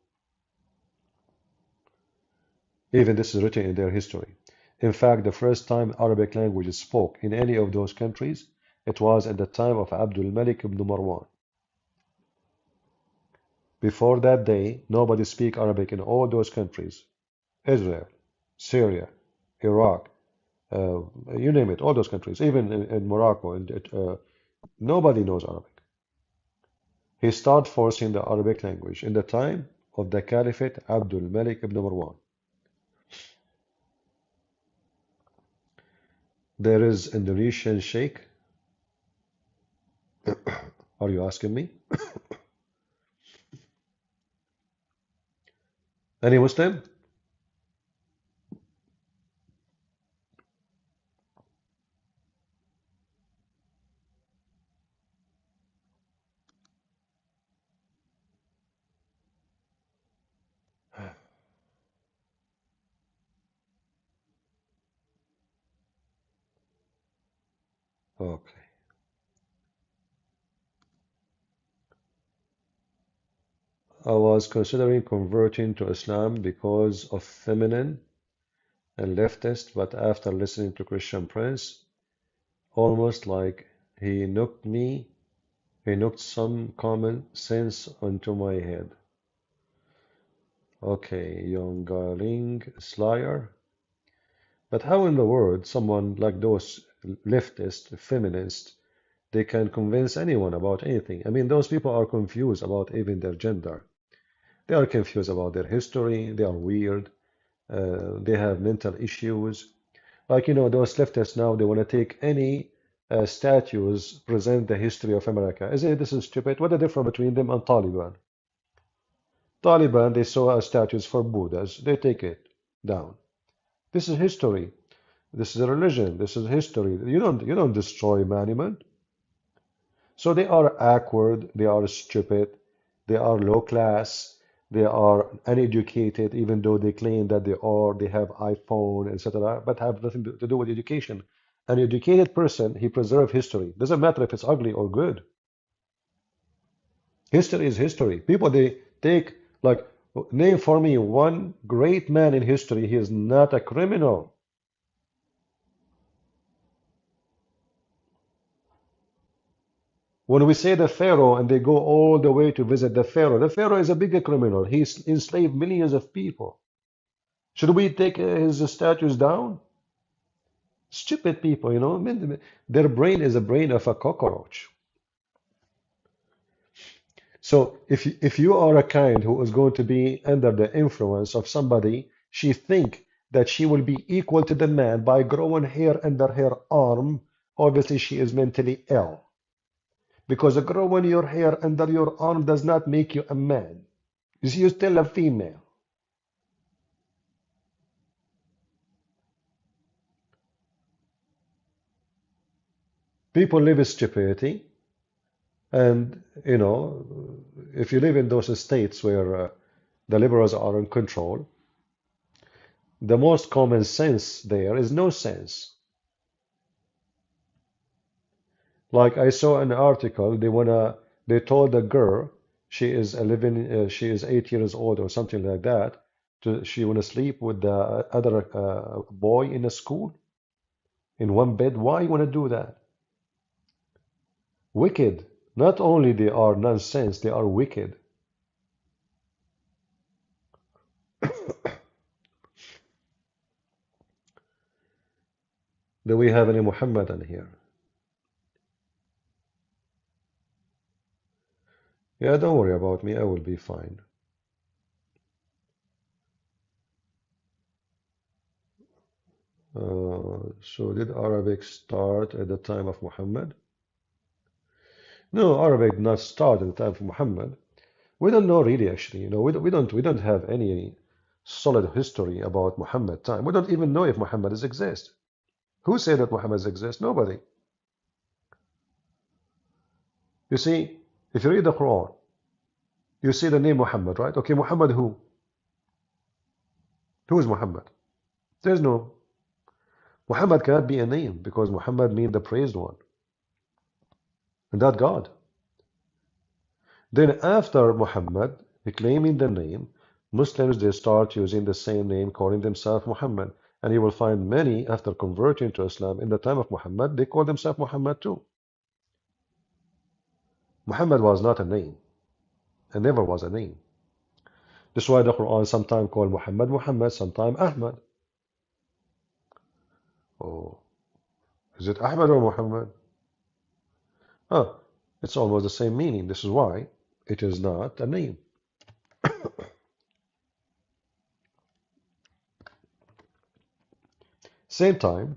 Even this is written in their history. In fact, the first time Arabic language is spoke in any of those countries, it was at the time of Abdul Malik ibn Marwan. Before that day, nobody speak Arabic in all those countries. Israel, Syria, Iraq, uh, you name it, all those countries, even in Morocco, and nobody knows Arabic. He started forcing the Arabic language in the time of the Caliphate Abdul Malik ibn Marwan. There is Indonesian Sheikh. Are you asking me? Any Muslim? Okay. I was considering converting to Islam because of feminine and leftist, but after listening to Christian Prince, almost like he knocked me, he knocked some common sense onto my head. Okay, Yongaling Slayer. But how in the world someone like those leftist, feminists, they can convince anyone about anything? I mean, those people are confused about even their gender. They are confused about their history. They are weird. They have mental issues. Like, those leftists now, they want to take any statues, present the history of America. Isn't it this is stupid? What the difference between them and Taliban? Taliban, they saw statues for Buddhas. They take it down. This is history. This is a religion. This is history. You don't destroy monument. So they are awkward. They are stupid. They are low class. They are uneducated, even though they claim that they are. They have iPhone, etc., but have nothing to do with education. An educated person, he preserves history. Doesn't matter if it's ugly or good. History is history. People, they take, like, name for me one great man in history. He is not a criminal. When we say the Pharaoh and they go all the way to visit the Pharaoh is a bigger criminal. He enslaved millions of people. Should we take his statues down? Stupid people, I mean, their brain is the brain of a cockroach. So if you are a kind who is going to be under the influence of somebody, she think that she will be equal to the man by growing hair under her arm. Obviously, she is mentally ill. Because growing your hair under your arm does not make you a man. You see, you're still a female. People live in stupidity, and if you live in those states where the liberals are in control, the most common sense there is no sense. Like I saw an article, they told a girl she is 8 years old or something like that, she wanna sleep with the other boy in a school in one bed. Why you wanna do that? Wicked. Not only they are nonsense, they are wicked. Do we have any Muhammadan here? Yeah, don't worry about me. I will be fine. So did Arabic start at the time of Muhammad? No, Arabic did not start at the time of Muhammad. We don't know really, actually. We don't have any solid history about Muhammad time. We don't even know if Muhammad is exist. Who said that Muhammad exists? Nobody. You see, if you read the Quran, you see the name Muhammad, right? Okay, Muhammad who? Who is Muhammad? There's no Muhammad cannot be a name because Muhammad means the praised one, and that God. Then after Muhammad claiming the name, Muslims they start using the same name, calling themselves Muhammad. And you will find many after converting to Islam in the time of Muhammad, they call themselves Muhammad too. Muhammad was not a name, and never was a name. That's why the Quran sometimes called Muhammad Muhammad, sometimes Ahmad. Oh, is it Ahmad or Muhammad? Oh, it's almost the same meaning. This is why it is not a name. Same time,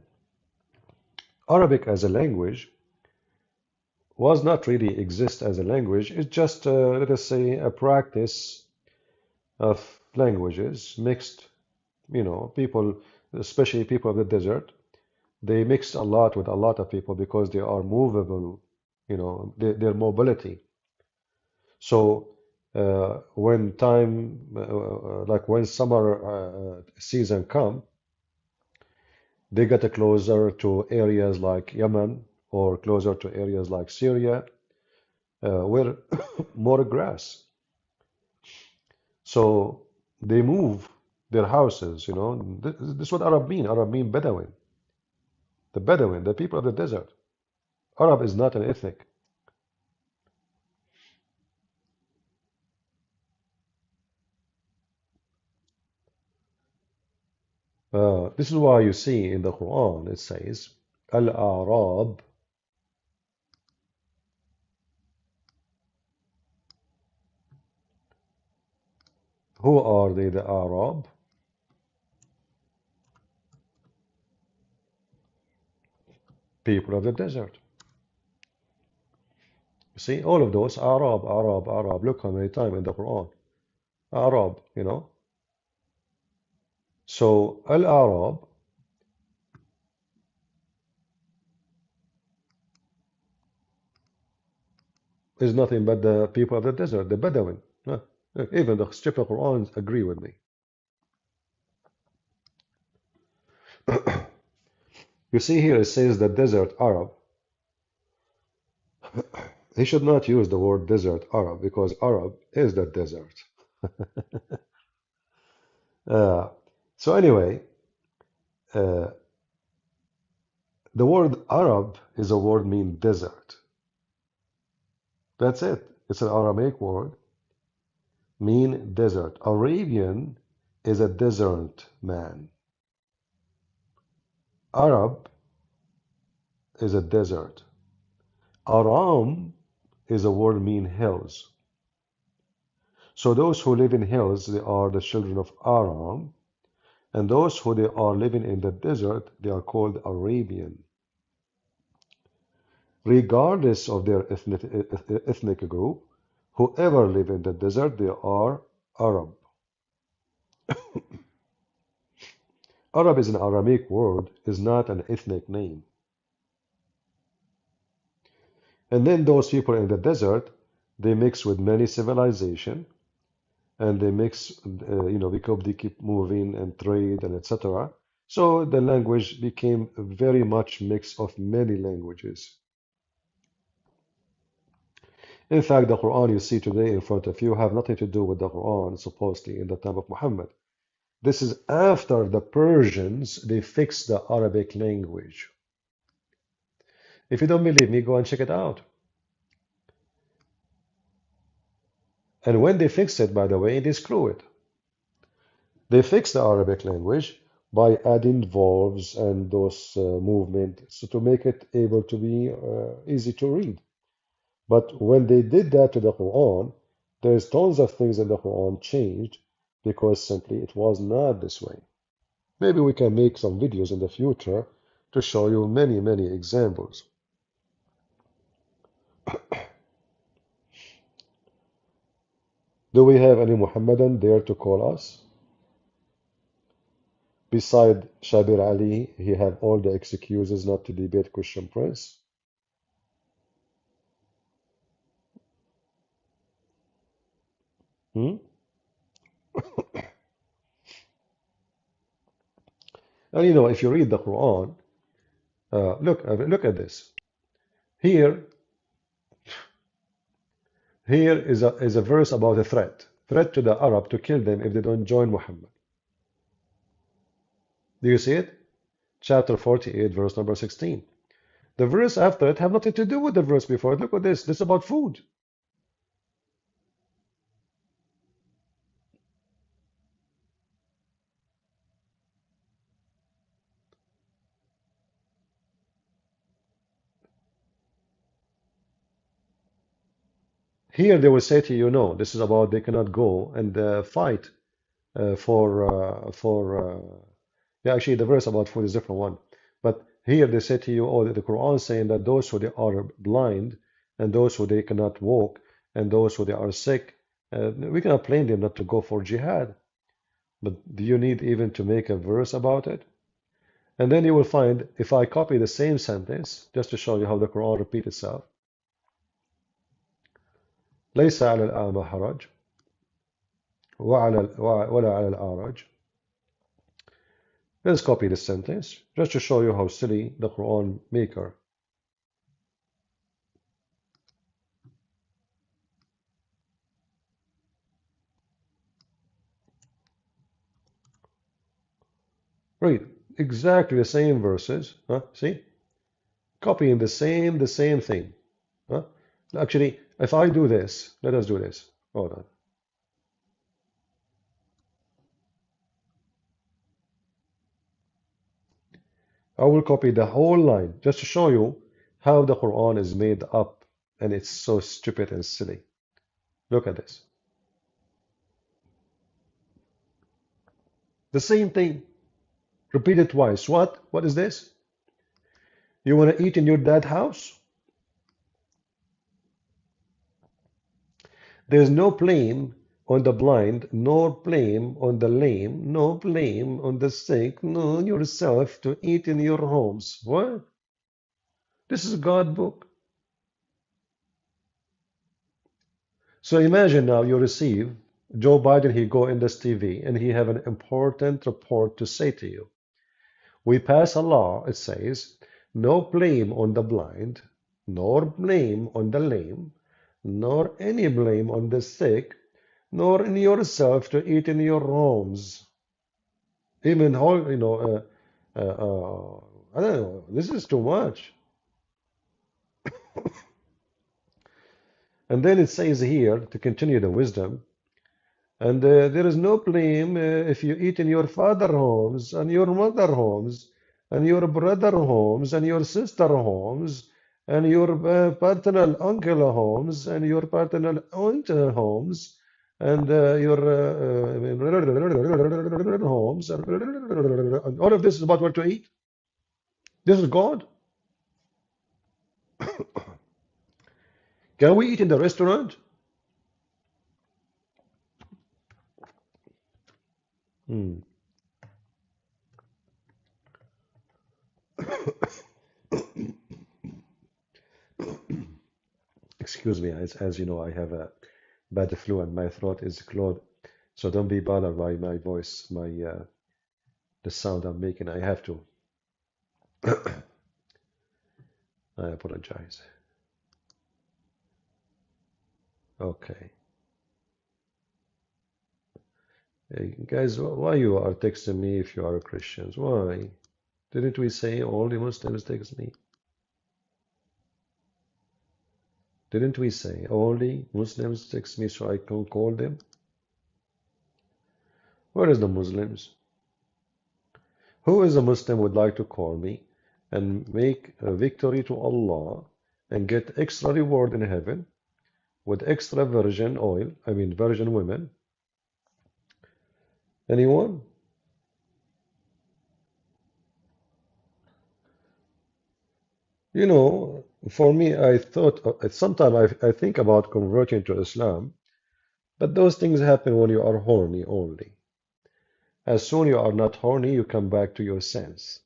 Arabic as a language was not really exist as a language. It's just, let us say, a practice of languages mixed, people, especially people of the desert, they mixed a lot with a lot of people because they are movable, their mobility. So when like when summer season come, they get closer to areas like Yemen or closer to areas like Syria, where more grass. So they move their houses, you know. This is what Arab mean. Arab mean Bedouin. The Bedouin, the people of the desert. Arab is not an ethnic. This is why you see in the Quran it says, Al-A'rab. Who are they, the Arab? People of the desert. You see, all of those, Arab, Arab, Arab. Look how many times in the Quran. Arab, you know. So, Al-Arab is nothing but the people of the desert, the Bedouin. Even the Scripture Qur'an agree with me. You see here it says the desert Arab. He should not use the word desert Arab because Arab is the desert. Uh, so anyway, uh, the word Arab is a word mean desert. That's it. It's an Aramaic word mean desert. Arabian is a desert man. Arab is a desert. Aram is a word mean hills. So those who live in hills, they are the children of Aram, and those who they are living in the desert, they are called Arabian. Regardless of their ethnic group, whoever live in the desert, they are Arab. Arab is an Aramaic word, is not an ethnic name. And then those people in the desert, they mix with many civilization, and they mix, because they keep moving and trade and etc. So the language became very much mix of many languages. In fact, the Quran you see today in front of you have nothing to do with the Quran supposedly in the time of Muhammad. This is after the Persians, they fixed the Arabic language. If you don't believe me, go and check it out. And when they fixed it, by the way, they screw it. They fixed the Arabic language by adding vowels and those movements so to make it able to be easy to read. But when they did that to the Quran, there's tons of things in the Quran changed because simply it was not this way. Maybe we can make some videos in the future to show you many, many examples. Do we have any Muhammadan there to call us? Beside Shabir Ali, he have all the excuses not to debate Christian Prince. Hmm? And you know, if you read the Quran, look at this. Here, here is a verse about a threat to the Arab to kill them if they don't join Muhammad. Do you see it? Chapter 48, verse number 16. The verse after it have nothing to do with the verse before it. Look at this. This is about food. Here they will say to you, no, this is about they cannot go and fight yeah, actually the verse about food is a different one. But here they say to you, oh, the Quran is saying that those who they are blind and those who they cannot walk and those who they are sick, we cannot blame them not to go for jihad. But do you need even to make a verse about it? And then you will find, if I copy the same sentence, just to show you how the Quran repeats itself, ليس على الأعمى حرج ولا على الأعرج. Let's copy this sentence, just to show you how silly the Quran maker. Right, exactly the same verses. Huh? See? Copying the same thing. Huh? Actually, if I do this, let us do this. Hold on. I will copy the whole line just to show you how the Quran is made up and it's so stupid and silly. Look at this. The same thing, repeated twice. What? What is this? You want to eat in your dad's house? There's no blame on the blind, nor blame on the lame, no blame on the sick, no yourself to eat in your homes. What? This is God book. So imagine now you receive Joe Biden, he go in this TV and he have an important report to say to you. We pass a law, it says, no blame on the blind, nor blame on the lame, nor any blame on the sick, nor in yourself to eat in your homes. Even whole, I don't know, this is too much. And then it says here, to continue the wisdom, and there is no blame if you eat in your father homes, and your mother homes, and your brother homes, and your sister homes, and your paternal uncle homes, and your paternal aunt homes, and your homes, and all of this is about what to eat. This is God. Can we eat in the restaurant? Hmm. Excuse me, as you know, I have a bad flu and my throat is clogged. So don't be bothered by my voice, the sound I'm making. I have to. I apologize. Okay. Hey, guys, why you are texting me if you are Christians? Why? Didn't we say only Muslims text me? Didn't we say only Muslims text me so I can call them? Where is the Muslims? Who is a Muslim would like to call me and make a victory to Allah and get extra reward in heaven with extra virgin oil, I mean virgin women? Anyone? You know, for me, I thought sometimes I think about converting to Islam, but those things happen when you are horny only. As soon you are not horny, you come back to your sense.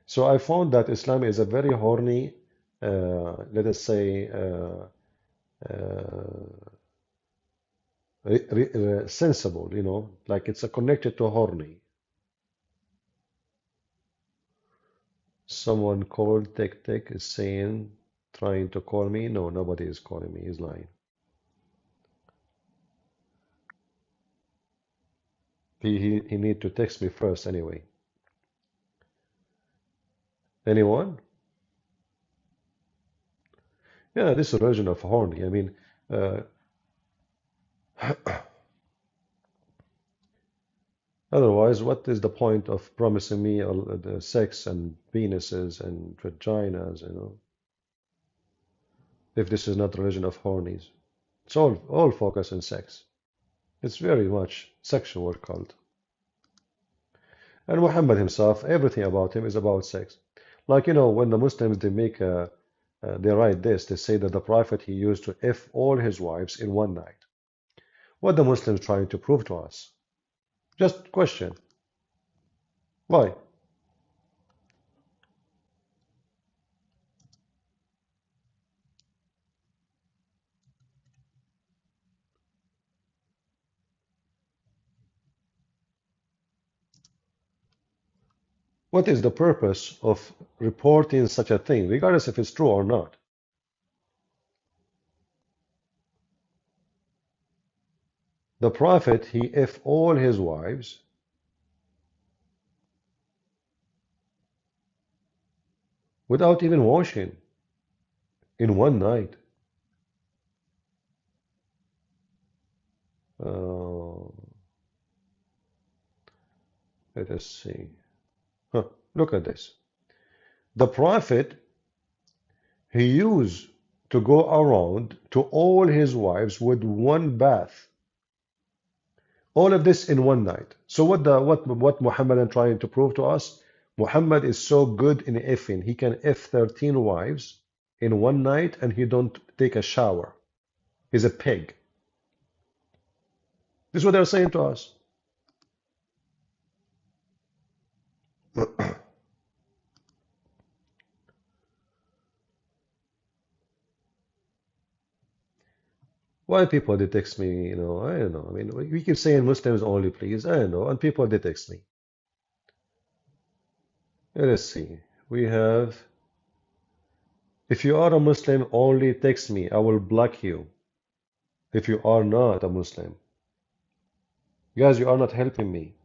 So I found that Islam is a very horny, let us say, sensible, like it's a connected to horny. Someone called Tek Tek is saying, trying to call me. No, nobody is calling me. He's lying. He need to text me first anyway. Anyone? Yeah, this version of horny. I mean, uh, otherwise, what is the point of promising me the sex and penises and vaginas, if this is not religion of hornies? It's all focus on sex. It's very much sexual cult. And Muhammad himself, everything about him is about sex. Like, when the Muslims they write this, they say that the Prophet he used to F all his wives in one night. What the Muslims trying to prove to us? Just question. Why? What is the purpose of reporting such a thing, regardless if it's true or not? The Prophet, he F all his wives, without even washing in one night. Uh, Let us see. Huh, look at this. The Prophet, he used to go around to all his wives with one bath. All of this in one night. So what Muhammad is trying to prove to us? Muhammad is so good in effing. He can eff 13 wives in one night and he don't take a shower. He's a pig. This is what they're saying to us. Why people they text me, I don't know. I mean, we keep saying Muslims only, please. I don't know. And people they text me. Let us see. We have, if you are a Muslim, only text me. I will block you. If you are not a Muslim. Guys, you are not helping me.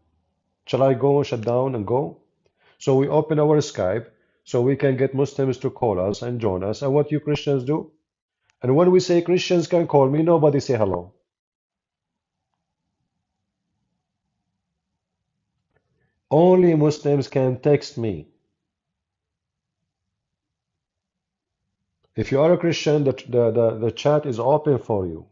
Shall I go, shut down and go? So we open our Skype so we can get Muslims to call us and join us. And what you Christians do? And when we say Christians can call me, nobody say hello. Only Muslims can text me. If you are a Christian, the chat is open for you.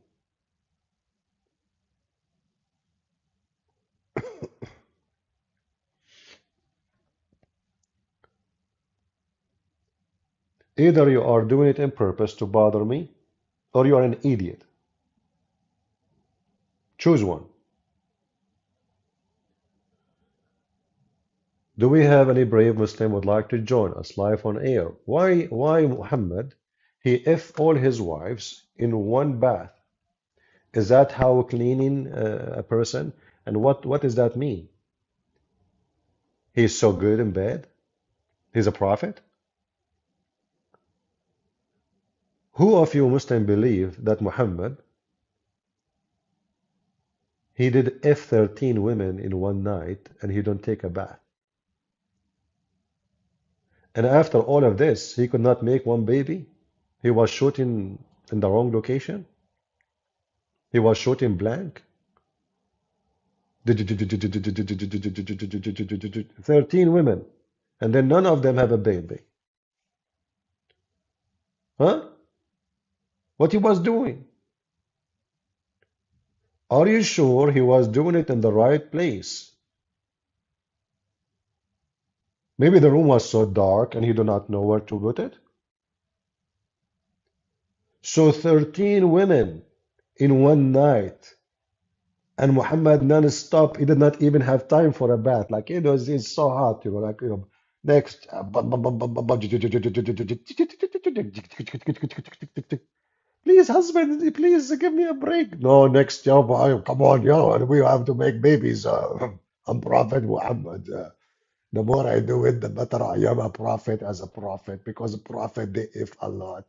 Either you are doing it on purpose to bother me, or you are an idiot. Choose one. Do we have any brave Muslim would like to join us live on air? Why Muhammad? He F all his wives in one bath. Is that how cleaning a person? And what does that mean? He's so good in bed? He's a prophet? Who of you Muslim believe that Muhammad, he did F 13 women in one night and he don't take a bath? And after all of this, he could not make one baby? He was shooting in the wrong location? He was shooting blank? 13 women, and then none of them have a baby. Huh? What he was doing? Are you sure he was doing it in the right place? Maybe the room was so dark and he did not know where to put it. So 13 women in one night, and Muhammad non-stop, he did not even have time for a bath. Like it's so hot, next. Please, husband, please give me a break. No, next, come on, we have to make babies. I'm Prophet Muhammad. The more I do it, the better I am a prophet as a prophet, because a prophet, they if a lot.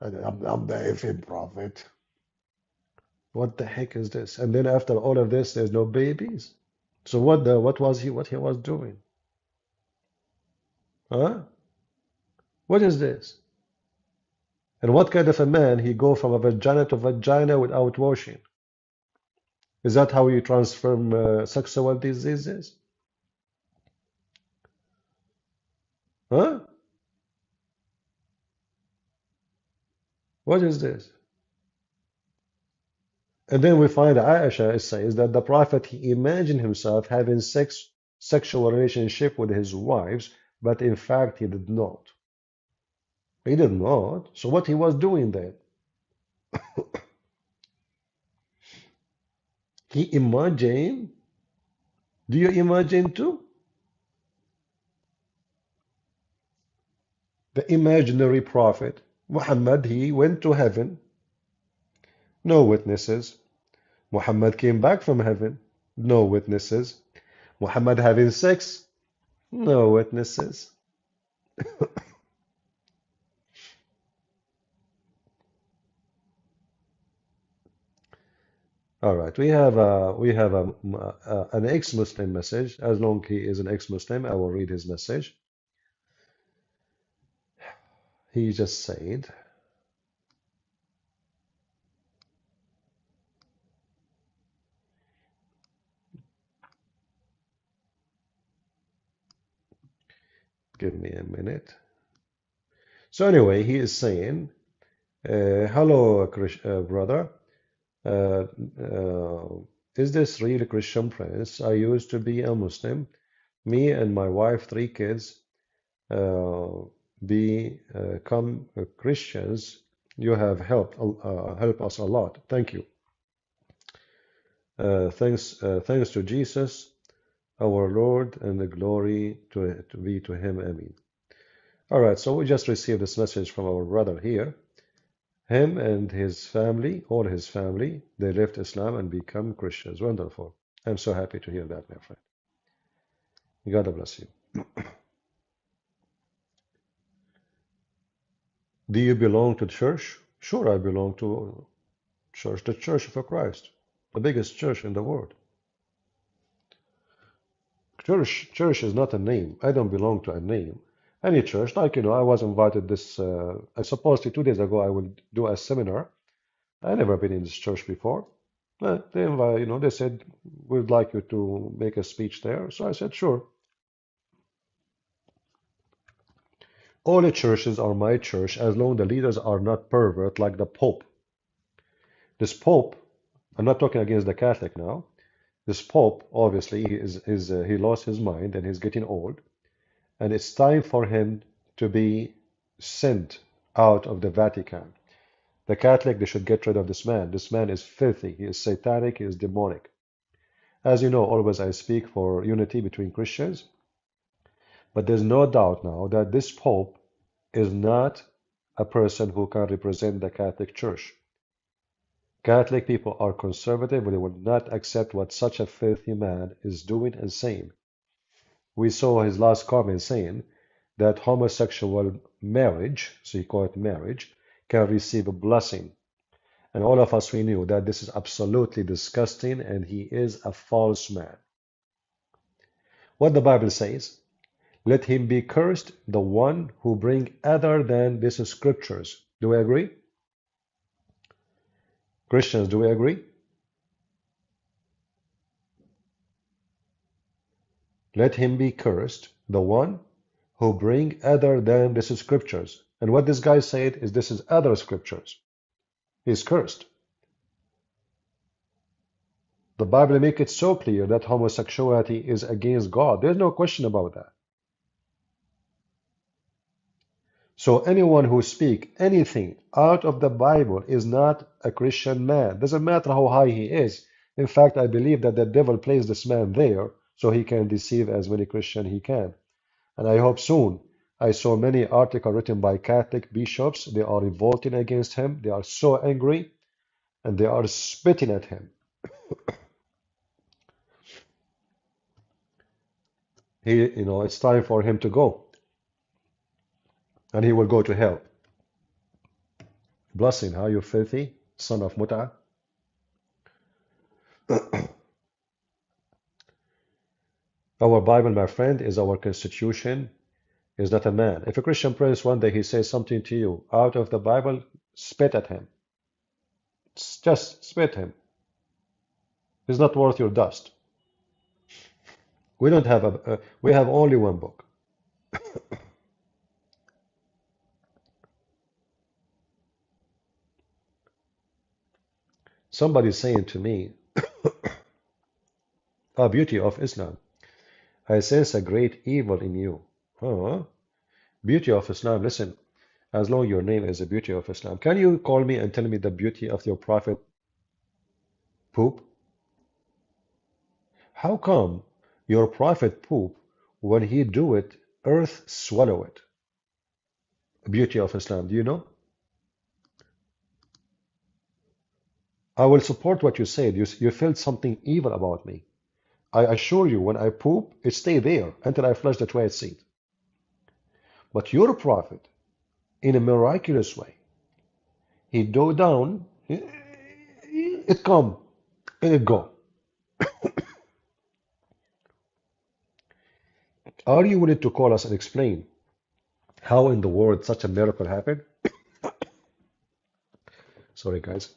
And I'm the ifing prophet. What the heck is this? And then after all of this, there's no babies. So what he was doing? Huh? What is this? And what kind of a man he go from a vagina to vagina without washing? Is that how you transform sexual diseases? Huh? What is this? And then we find Aisha says that the Prophet he imagined himself having sexual relationship with his wives, but in fact he did not. He did not. So what he was doing then? He imagined. Do you imagine too? The imaginary prophet Muhammad, he went to heaven. No witnesses. Muhammad came back from heaven. No witnesses. Muhammad having sex. No witnesses. All right, we have an ex-Muslim message. As long he is an ex-Muslim, I will read his message. He just said, give me a minute. So anyway, he is saying, hello, brother. Uh, uh, is this real Christian Prince? I used to be a Muslim. Me and my wife, 3 kids, uh, become Christians. You have helped us a lot. Thank you. Thanks to Jesus, our Lord, and the glory to be to Him. Amen. All right, so we just received this message from our brother here. Him and his family, all his family, they left Islam and become Christians. Wonderful. I'm so happy to hear that, my friend. God bless you. Do you belong to church? Sure, I belong to church, the Church of Christ, the biggest church in the world. Church is not a name. I don't belong to a name. Any church, like, I was invited this, I supposedly 2 days ago, I will do a seminar. I never been in this church before. They invite, they said, we'd like you to make a speech there. So I said, sure. All the churches are my church as long the leaders are not pervert like the Pope. This Pope, I'm not talking against the Catholic now. This Pope, obviously, he lost his mind and he's getting old. And it's time for him to be sent out of the Vatican. The Catholic, they should get rid of this man. This man is filthy. He is satanic. He is demonic. As you know, always I speak for unity between Christians. But there's no doubt now that this Pope is not a person who can represent the Catholic Church. Catholic people are conservative, but they will not accept what such a filthy man is doing and saying. We saw his last comment saying that homosexual marriage, so he called it marriage, can receive a blessing. And all of us, we knew that this is absolutely disgusting and he is a false man. What the Bible says, let him be cursed, the one who bring other than these scriptures. Do we agree? Christians, do we agree? Let him be cursed, the one who bring other than these scriptures. And what this guy said is this is other scriptures. He's cursed. The Bible makes it so clear that homosexuality is against God. There's no question about that. So anyone who speaks anything out of the Bible is not a Christian man. Doesn't matter how high he is. In fact, I believe that the devil placed this man there so he can deceive as many Christians he can. And I hope soon. I saw many articles written by Catholic bishops. They are revolting against him. They are so angry and they are spitting at him. It's time for him to go. And he will go to hell. Blessing, huh, you filthy son of Mut'ah. Our Bible, my friend, is our constitution, is not a man. If a Christian prince one day he says something to you out of the Bible, spit at him. Just spit him. He's not worth your dust. We don't have we have only one book. Somebody saying to me, "Ah, beauty of Islam, I sense a great evil in you." Huh? Beauty of Islam, listen, as long your name is the beauty of Islam, can you call me and tell me the beauty of your prophet poop? How come your prophet poop, when he do it, earth swallow it? Beauty of Islam, do you know? I will support what you said. You felt something evil about me. I assure you, when I poop, it stay there until I flush the toilet seat. But your prophet, in a miraculous way, he go down, it come, and it go. Are you willing to call us and explain How in the world such a miracle happened? Sorry, guys.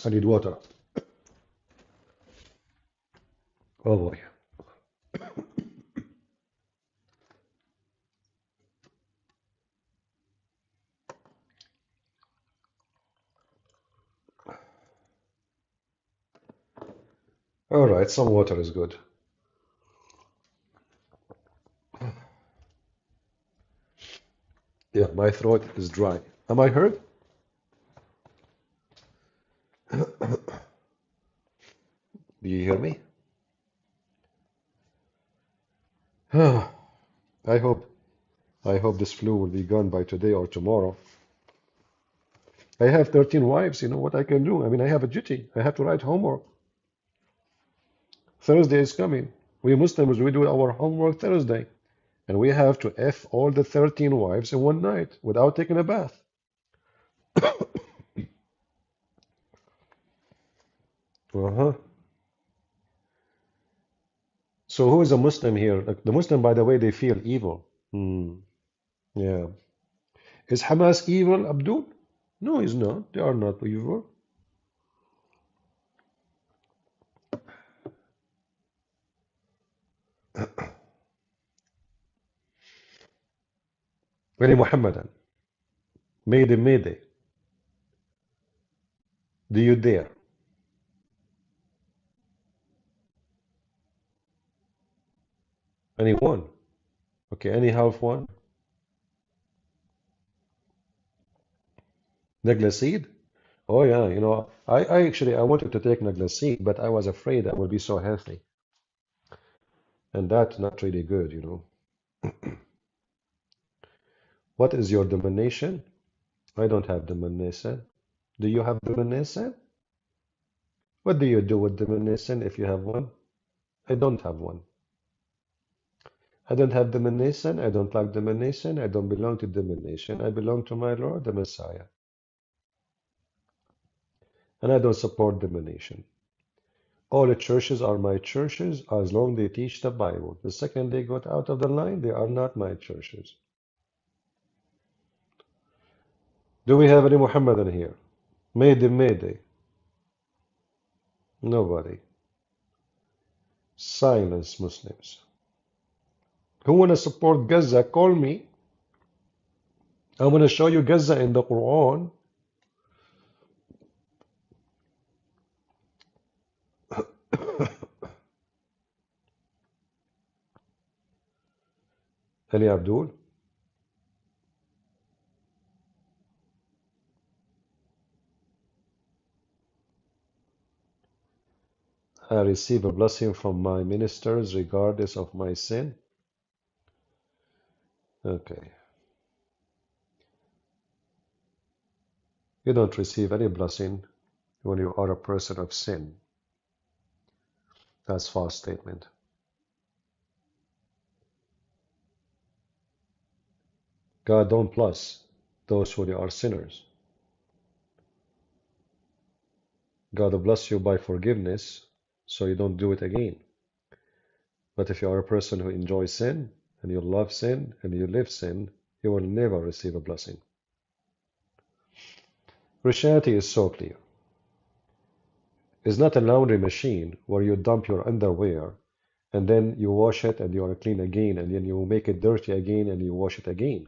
I need water. Oh boy. All right, some water is good. Yeah, my throat is dry. Am I heard? Do you hear me? I hope I hope this flu will be gone by today or tomorrow. I have 13 wives, you know what I can do? I mean, I have a duty. I have to write homework. Thursday is coming. We Muslims, we do our homework Thursday. And we have to F all the 13 wives in one night without taking a bath. Uh-huh. So who is a Muslim here? Like, the Muslim, by the way, they feel evil. Hmm. Yeah. Is Hamas evil, Abdul? No, he's not. They are not evil. Any Muhammadan, Mayday, Mayday, do you dare? Anyone? Okay, any half one? Naglaseed? Oh yeah, you know, I actually I wanted to take Naglaseed, but I was afraid I would be so healthy, and that's not really good, you know. What is your denomination? I don't have denomination. Do you have denomination? What do you do with denomination if you have one? I don't have one. I don't have denomination. I don't like denomination. I don't belong to denomination. I belong to my Lord, the Messiah. And I don't support denomination. All the churches are my churches as long as they teach the Bible. The second they got out of the line, they are not my churches. Do we have any Muhammadan here? Mayday, Mayday. Nobody. Silence, Muslims. Who want to support Gaza? Call me. I'm going to show you Gaza in the Quran. Ali Abdul. I receive a blessing from my ministers regardless of my sin. Okay. You don't receive any blessing when you are a person of sin. That's false statement. God don't bless those who are sinners. God will bless you by forgiveness so you don't do it again. But if you are a person who enjoys sin and you love sin and you live sin, you will never receive a blessing. Christianity is so clear. It's not a laundry machine where you dump your underwear and then you wash it and you are clean again and then you make it dirty again and you wash it again.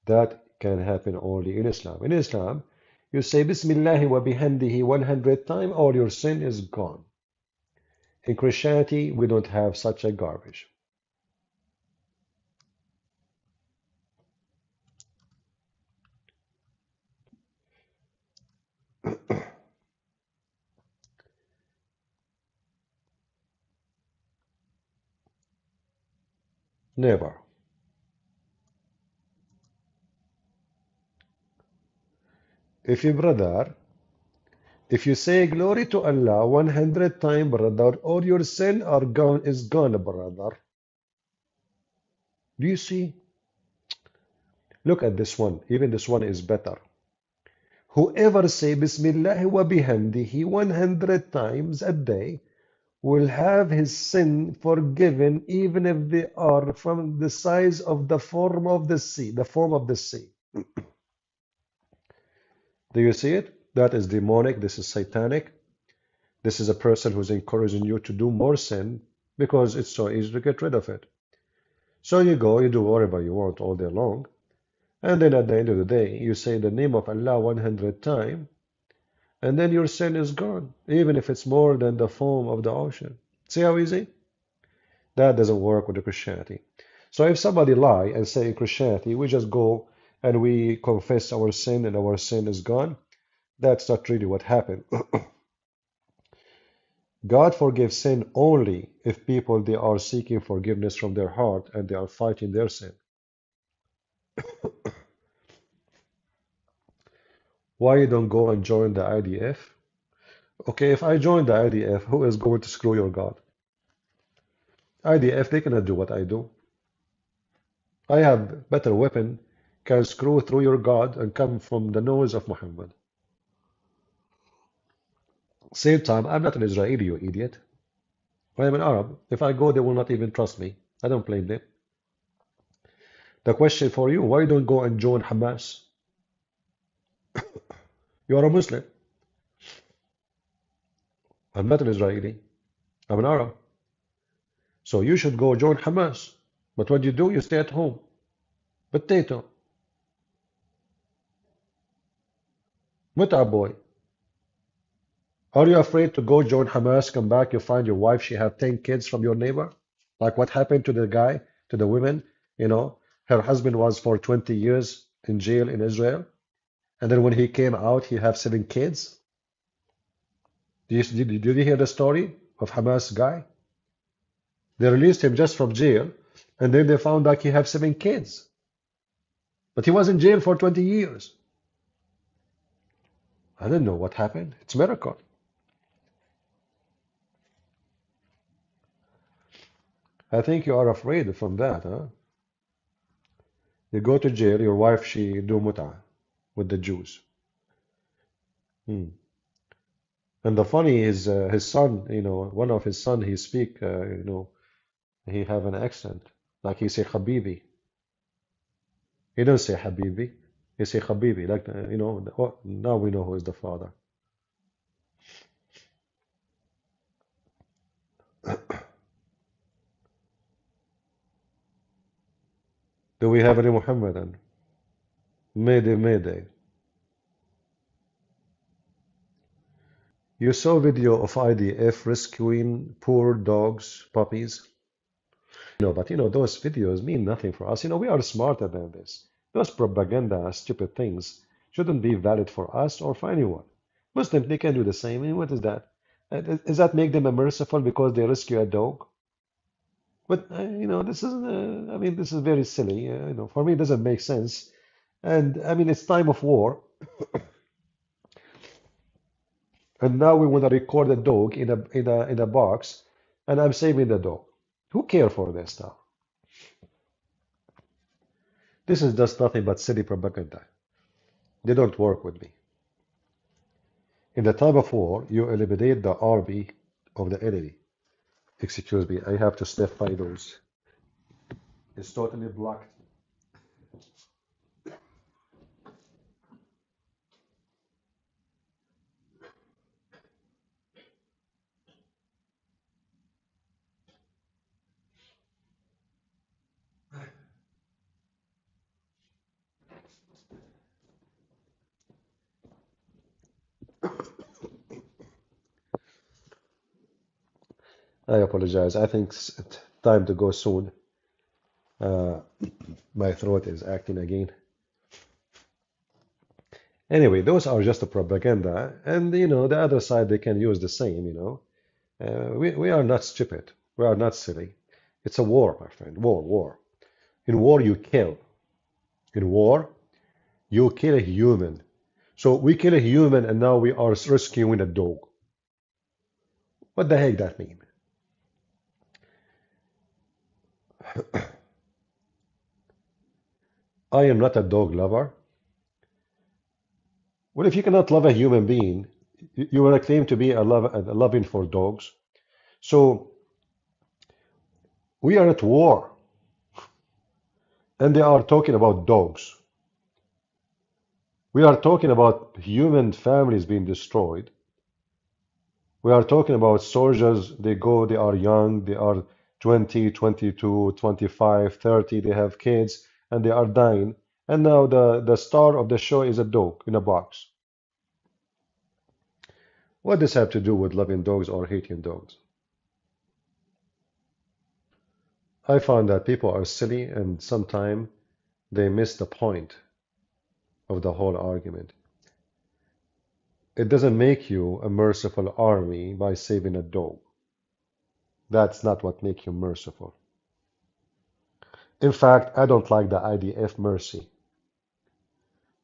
That can happen only in Islam. In Islam, you say Bismillah wa bihamdihi 100 times, all your sin is gone. In Christianity, we don't have such a garbage. Never. If you brother, if you say glory to Allah 100 times, brother, all your sin are gone is gone, brother. Do you see? Look at this one. Even this one is better. Whoever say Bismillah wa bihamdihi 100 times a day, will have his sin forgiven even if they are from the size of the form of the sea, the form of the sea. Do you see it? That is demonic. This is satanic. This is a person who's encouraging you to do more sin because it's so easy to get rid of it. So you go, you do whatever you want all day long, and then at the end of the day, you say the name of Allah 100 times, and then your sin is gone, even if it's more than the foam of the ocean. See how easy? That doesn't work with the Christianity. So if somebody lie and say in Christianity, we just go and we confess our sin and our sin is gone, that's not really what happened. God forgives sin only if people they are seeking forgiveness from their heart and they are fighting their sin. Why you don't go and join the IDF? Okay, if I join the IDF, who is going to screw your God? IDF, they cannot do what I do. I have better weapon, can screw through your God and come from the nose of Muhammad. Same time, I'm not an Israeli, you idiot. I am an Arab. If I go, they will not even trust me. I don't blame them. The question for you, why don't go and join Hamas? You are a Muslim. I'm not an Israeli. I'm an Arab. So you should go join Hamas. But what you do, you stay at home. Potato. Muta boy. Are you afraid to go join Hamas, come back, you find your wife, she have 10 kids from your neighbor? Like what happened to the guy, to the women, her husband was for 20 years in jail in Israel. And then when he came out, he have 7 kids. Did you hear the story of Hamas guy? They released him just from jail, and then they found out he have 7 kids. But he was in jail for 20 years. I don't know what happened. It's a miracle. I think you are afraid from that, huh? You go to jail, your wife, she do mut'ah with the Jews. Hmm. And the funny is his son, one of his son, he speak, he have an accent. Like he say Habibi. He don't say Habibi. He say Habibi. Like, now we know who is the father. Do we have any Muhammadan? Mayday, Mayday. You saw video of IDF rescuing poor dogs, puppies. But those videos mean nothing for us. We are smarter than this. Those propaganda, stupid things shouldn't be valid for us or for anyone. Muslims, they can do the same. And what is that? Does that make them merciful because they rescue a dog? But this is, this is very silly. For me, it doesn't make sense. And it's time of war, and now we want to record a dog in a box, and I'm saving the dog. Who cares for this stuff? This is just nothing but silly propaganda. They don't work with me. In the time of war, you eliminate the army of the enemy. Excuse me, I have to step by those. It's totally blocked. I apologize. I think it's time to go soon. My throat is acting again. Anyway, those are just a propaganda, and the other side they can use the same. We are not stupid. We are not silly. It's a war, my friend. War. In war, you kill. In war, you kill a human. So we kill a human, and now we are rescuing a dog. What the heck that mean? I am not a dog lover. Well, if you cannot love a human being, you will claim to be a loving for dogs. So we are at war, and they are talking about dogs. We are talking about human families being destroyed. We are talking about soldiers, they go, they are young, they are 20, 22, 25, 30, they have kids, and they are dying. And now the star of the show is a dog in a box. What does this have to do with loving dogs or hating dogs? I found that people are silly and sometimes they miss the point of the whole argument. It doesn't make you a merciful army by saving a dog. That's not what makes you merciful. In fact, I don't like the IDF mercy.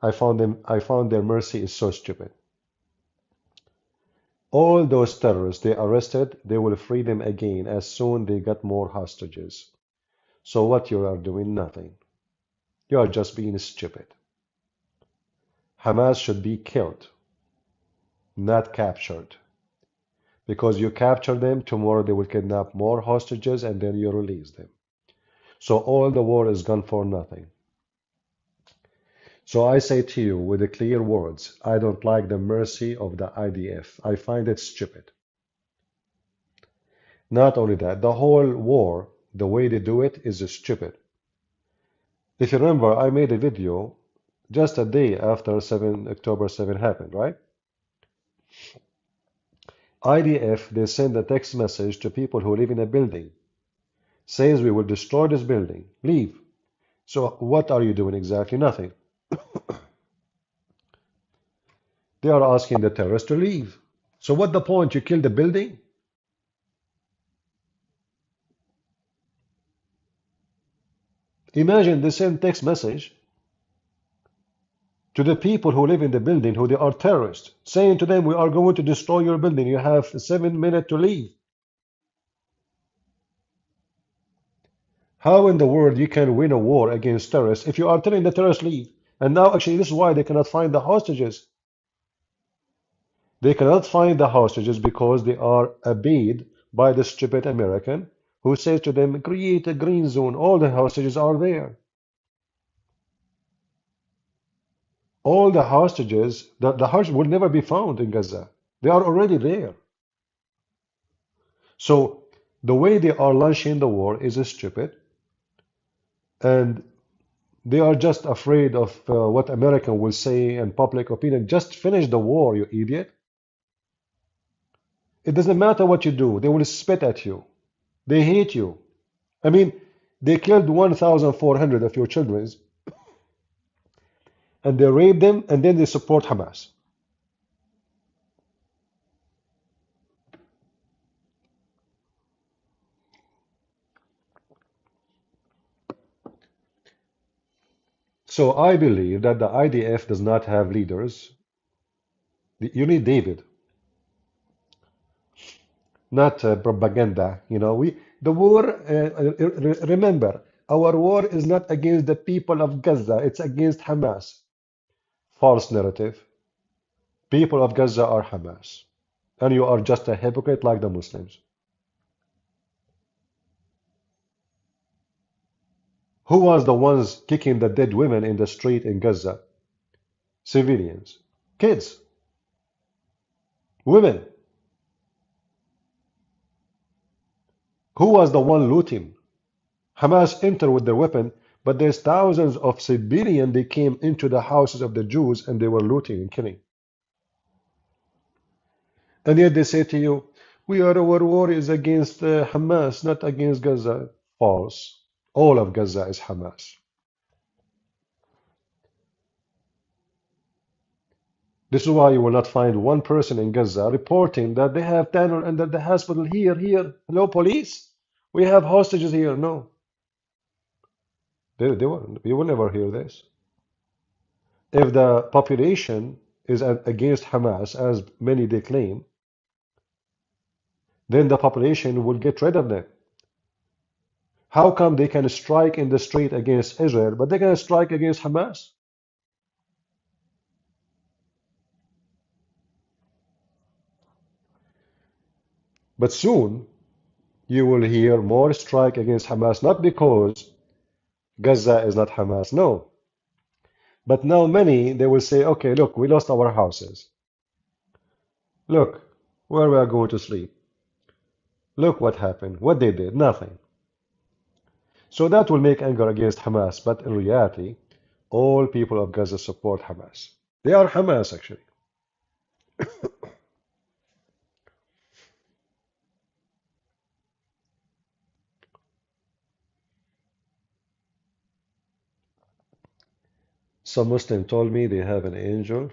I found their mercy is so stupid. All those terrorists they arrested, they will free them again as soon they get more hostages. So what you are doing? Nothing. You are just being stupid. Hamas should be killed, not captured. Because you capture them, tomorrow they will kidnap more hostages and then you release them. So all the war is gone for nothing. So I say to you with the clear words, I don't like the mercy of the IDF. I find it stupid. Not only that, the whole war, the way they do it is stupid. If you remember, I made a video just a day after October 7 happened, right? IDF, they send a text message to people who live in a building. Says we will destroy this building. Leave. So what are you doing exactly? Nothing. They are asking the terrorists to leave. So what the point? You kill the building? Imagine they send text message to the people who live in the building who they are terrorists, saying to them, we are going to destroy your building. You have 7 minutes to leave. How in the world you can win a war against terrorists if you are telling the terrorists leave? And now actually this is why they cannot find the hostages. They cannot find the hostages because they are obeyed by the stupid American who says to them, create a green zone. All the hostages are there. All the hostages, the hostages will never be found in Gaza. They are already there. So the way they are launching the war is stupid, and they are just afraid of what America will say and public opinion. Just finish the war, you idiot. It doesn't matter what you do. They will spit at you. They hate you. I mean, they killed 1,400 of your children, and they raped them, and then they support Hamas. So I believe that the IDF does not have leaders. You need David, not propaganda. You know, the war. Remember, our war is not against the people of Gaza. It's against Hamas. False narrative. People of Gaza are Hamas, and you are just a hypocrite like the Muslims. Who was the ones kicking the dead women in the street in Gaza? Civilians, kids, women. Who was the one looting? Hamas entered with their weapon, but there's thousands of civilians. They came into the houses of the Jews and they were looting and killing. And yet they say to you, our war is against Hamas, not against Gaza. False. All of Gaza is Hamas. This is why you will not find one person in Gaza reporting that they have tunnel and that the hospital here. Hello, police. We have hostages here. No. You will never hear this. If the population is against Hamas, as many they claim, then the population will get rid of them. How come they can strike in the street against Israel, but they can strike against Hamas? But soon, you will hear more strike against Hamas, not because Gaza is not Hamas, no. But now many, they will say, okay, look, we lost our houses. Look, where we are going to sleep. Look what happened, what they did, nothing. So that will make anger against Hamas, but in reality, all people of Gaza support Hamas. They are Hamas, actually. Some Muslim told me they have an angel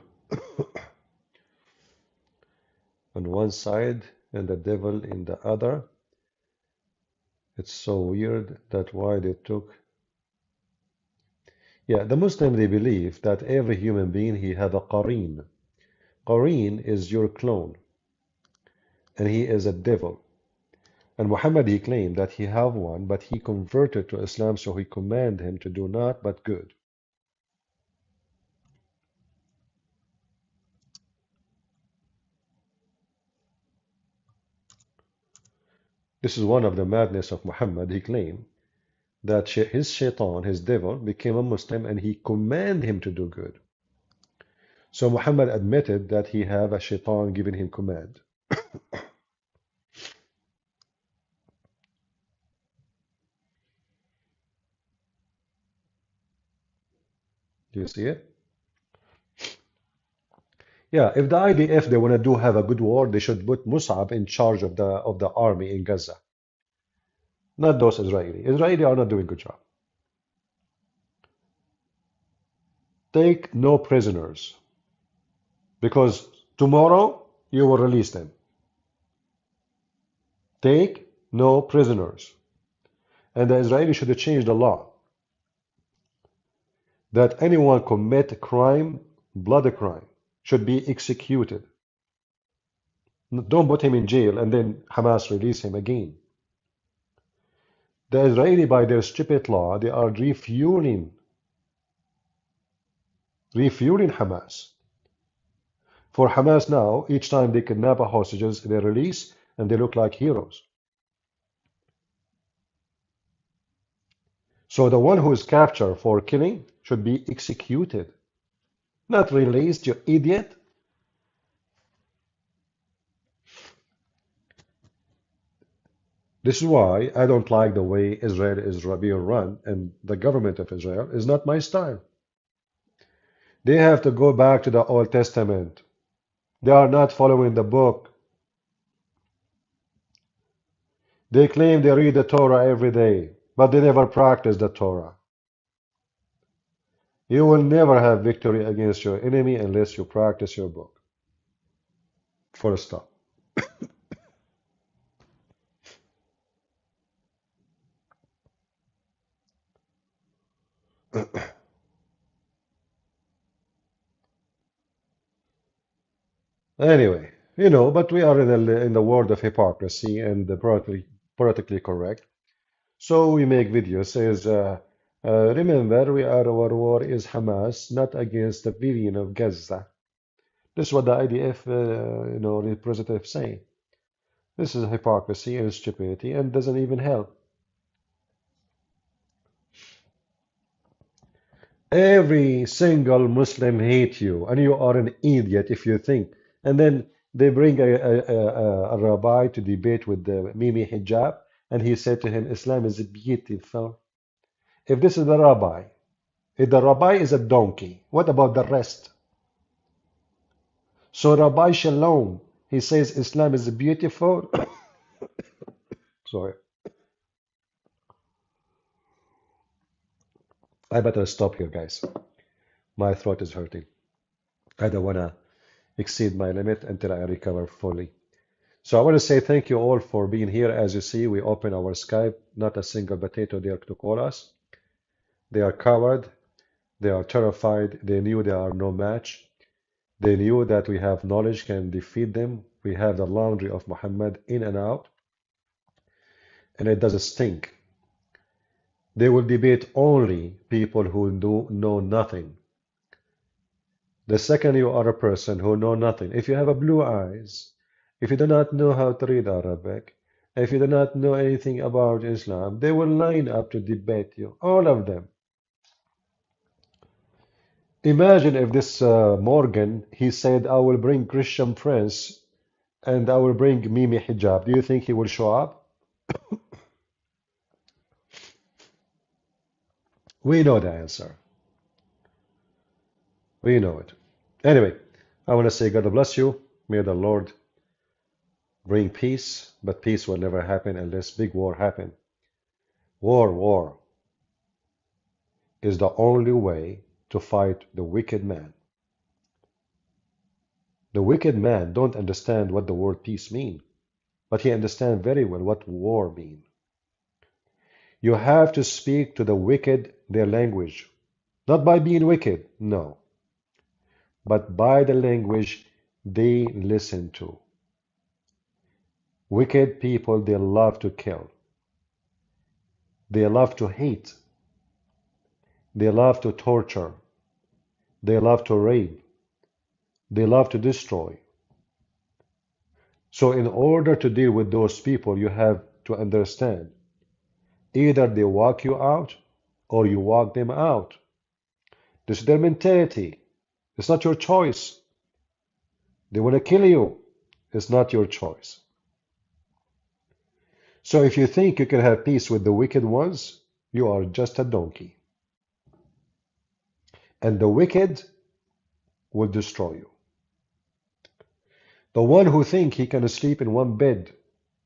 on one side and the devil in the other. It's so weird that why they took. Yeah, the Muslim, they believe that every human being, he have a qareen. Qareen is your clone, and he is a devil. And Muhammad, he claimed that he have one, but he converted to Islam, so he command him to do not but good. This is one of the madness of Muhammad. He claimed that his shaitan, his devil, became a Muslim and he command him to do good. So Muhammad admitted that he have a shaitan giving him command. Do you see it? Yeah, if the IDF they want to do have a good war, they should put Mus'ab in charge of the army in Gaza, not those Israeli. Israeli are not doing a good job. Take no prisoners, because tomorrow you will release them. Take no prisoners. And the Israeli should change the law that anyone commit a crime, bloody crime, should be executed. Don't put him in jail and then Hamas release him again. The Israeli, by their stupid law, they are refueling Hamas. For Hamas now, each time they kidnap a hostages, they release and they look like heroes. So the one who is captured for killing should be executed, not released, you idiot. This is why I don't like the way Israel is being run, and the government of Israel is not my style. They have to go back to the Old Testament. They are not following the book. They claim they read the Torah every day, but they never practice the Torah. You will never have victory against your enemy unless you practice your book. Full stop. Anyway, but we are in the world of hypocrisy and the politically correct. So we make videos says, remember, our war is Hamas, not against the civilian of Gaza. This is what the IDF, representative saying. This is hypocrisy and stupidity and doesn't even help. Every single Muslim hate you, and you are an idiot if you think. And then they bring a rabbi to debate with the Mimi hijab, and he said to him, Islam is beautiful. If this is the rabbi, if the rabbi is a donkey, what about the rest? So Rabbi Shalom, he says Islam is beautiful. Sorry, I better stop here, guys. My throat is hurting. I don't want to exceed my limit until I recover fully. So I want to say thank you all for being here. As you see, we open our Skype, not a single potato there to call us. They are coward. They are terrified. They knew they are no match. They knew that we have knowledge can defeat them. We have the laundry of Muhammad in and out. And it does stink. They will debate only people who know nothing. The second you are a person who know nothing, if you have a blue eyes, if you do not know how to read Arabic, If you do not know anything about Islam, they will line up to debate you, all of them. Imagine if this Morgan, he said, I will bring Christian Prince and I will bring Mimi Hijab. Do you think he will show up? We know the answer. We know it. Anyway, I want to say God bless you. May the Lord bring peace, but peace will never happen unless big war happen. War is the only way to fight the wicked man. The wicked man don't understand what the word peace mean, but he understands very well what war mean. You have to speak to the wicked their language, not by being wicked, no, but by the language they listen to. Wicked people, they love to kill. They love to hate. They love to torture. They love to rape. They love to destroy. So in order to deal with those people, you have to understand either they walk you out or you walk them out. This is their mentality. It's not your choice. They want to kill you. It's not your choice. So if you think you can have peace with the wicked ones, you are just a donkey. And the wicked will destroy you. The one who thinks he can sleep in one bed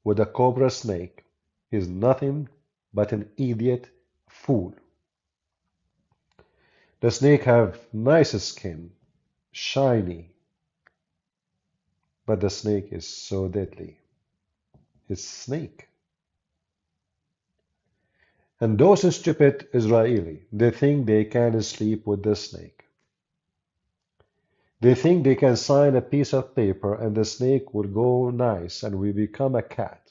with a cobra snake is nothing but an idiot fool. The snake have nice skin, shiny, but the snake is so deadly. It's snake. And those stupid Israeli, they think they can sleep with the snake. They think they can sign a piece of paper and the snake will go nice and will become a cat.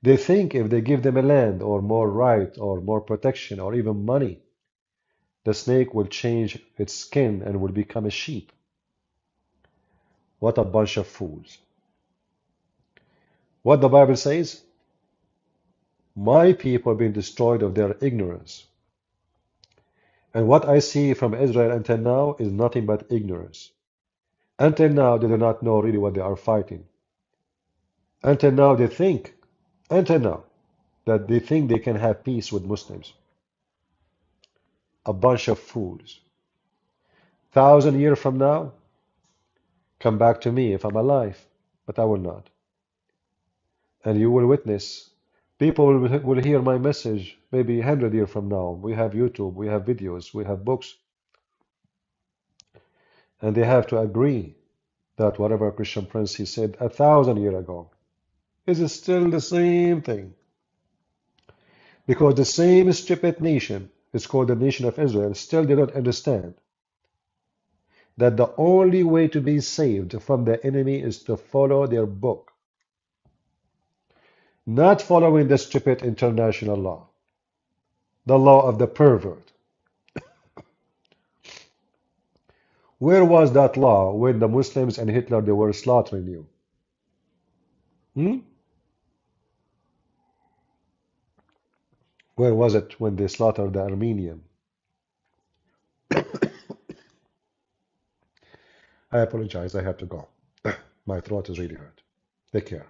They think if they give them a land or more right or more protection or even money, the snake will change its skin and will become a sheep. What a bunch of fools. What the Bible says? My people have been destroyed of their ignorance. And what I see from Israel until now is nothing but ignorance. Until now, they do not know really what they are fighting. Until now, they think, until now, that they think they can have peace with Muslims. A bunch of fools. 1,000 years from now, come back to me if I'm alive, but I will not. And you will witness. People will hear my message maybe 100 years from now. We have YouTube, we have videos, we have books. And they have to agree that whatever Christian Prince he said 1,000 years ago is still the same thing. Because the same stupid nation, it's called the nation of Israel, still they don't understand that the only way to be saved from the enemy is to follow their book. Not following the stupid international law, the law of the pervert. Where was that law when the Muslims and Hitler they were slaughtering you? Hmm? Where was it when they slaughtered the Armenian? I apologize, I have to go. My throat is really hurt. Take care.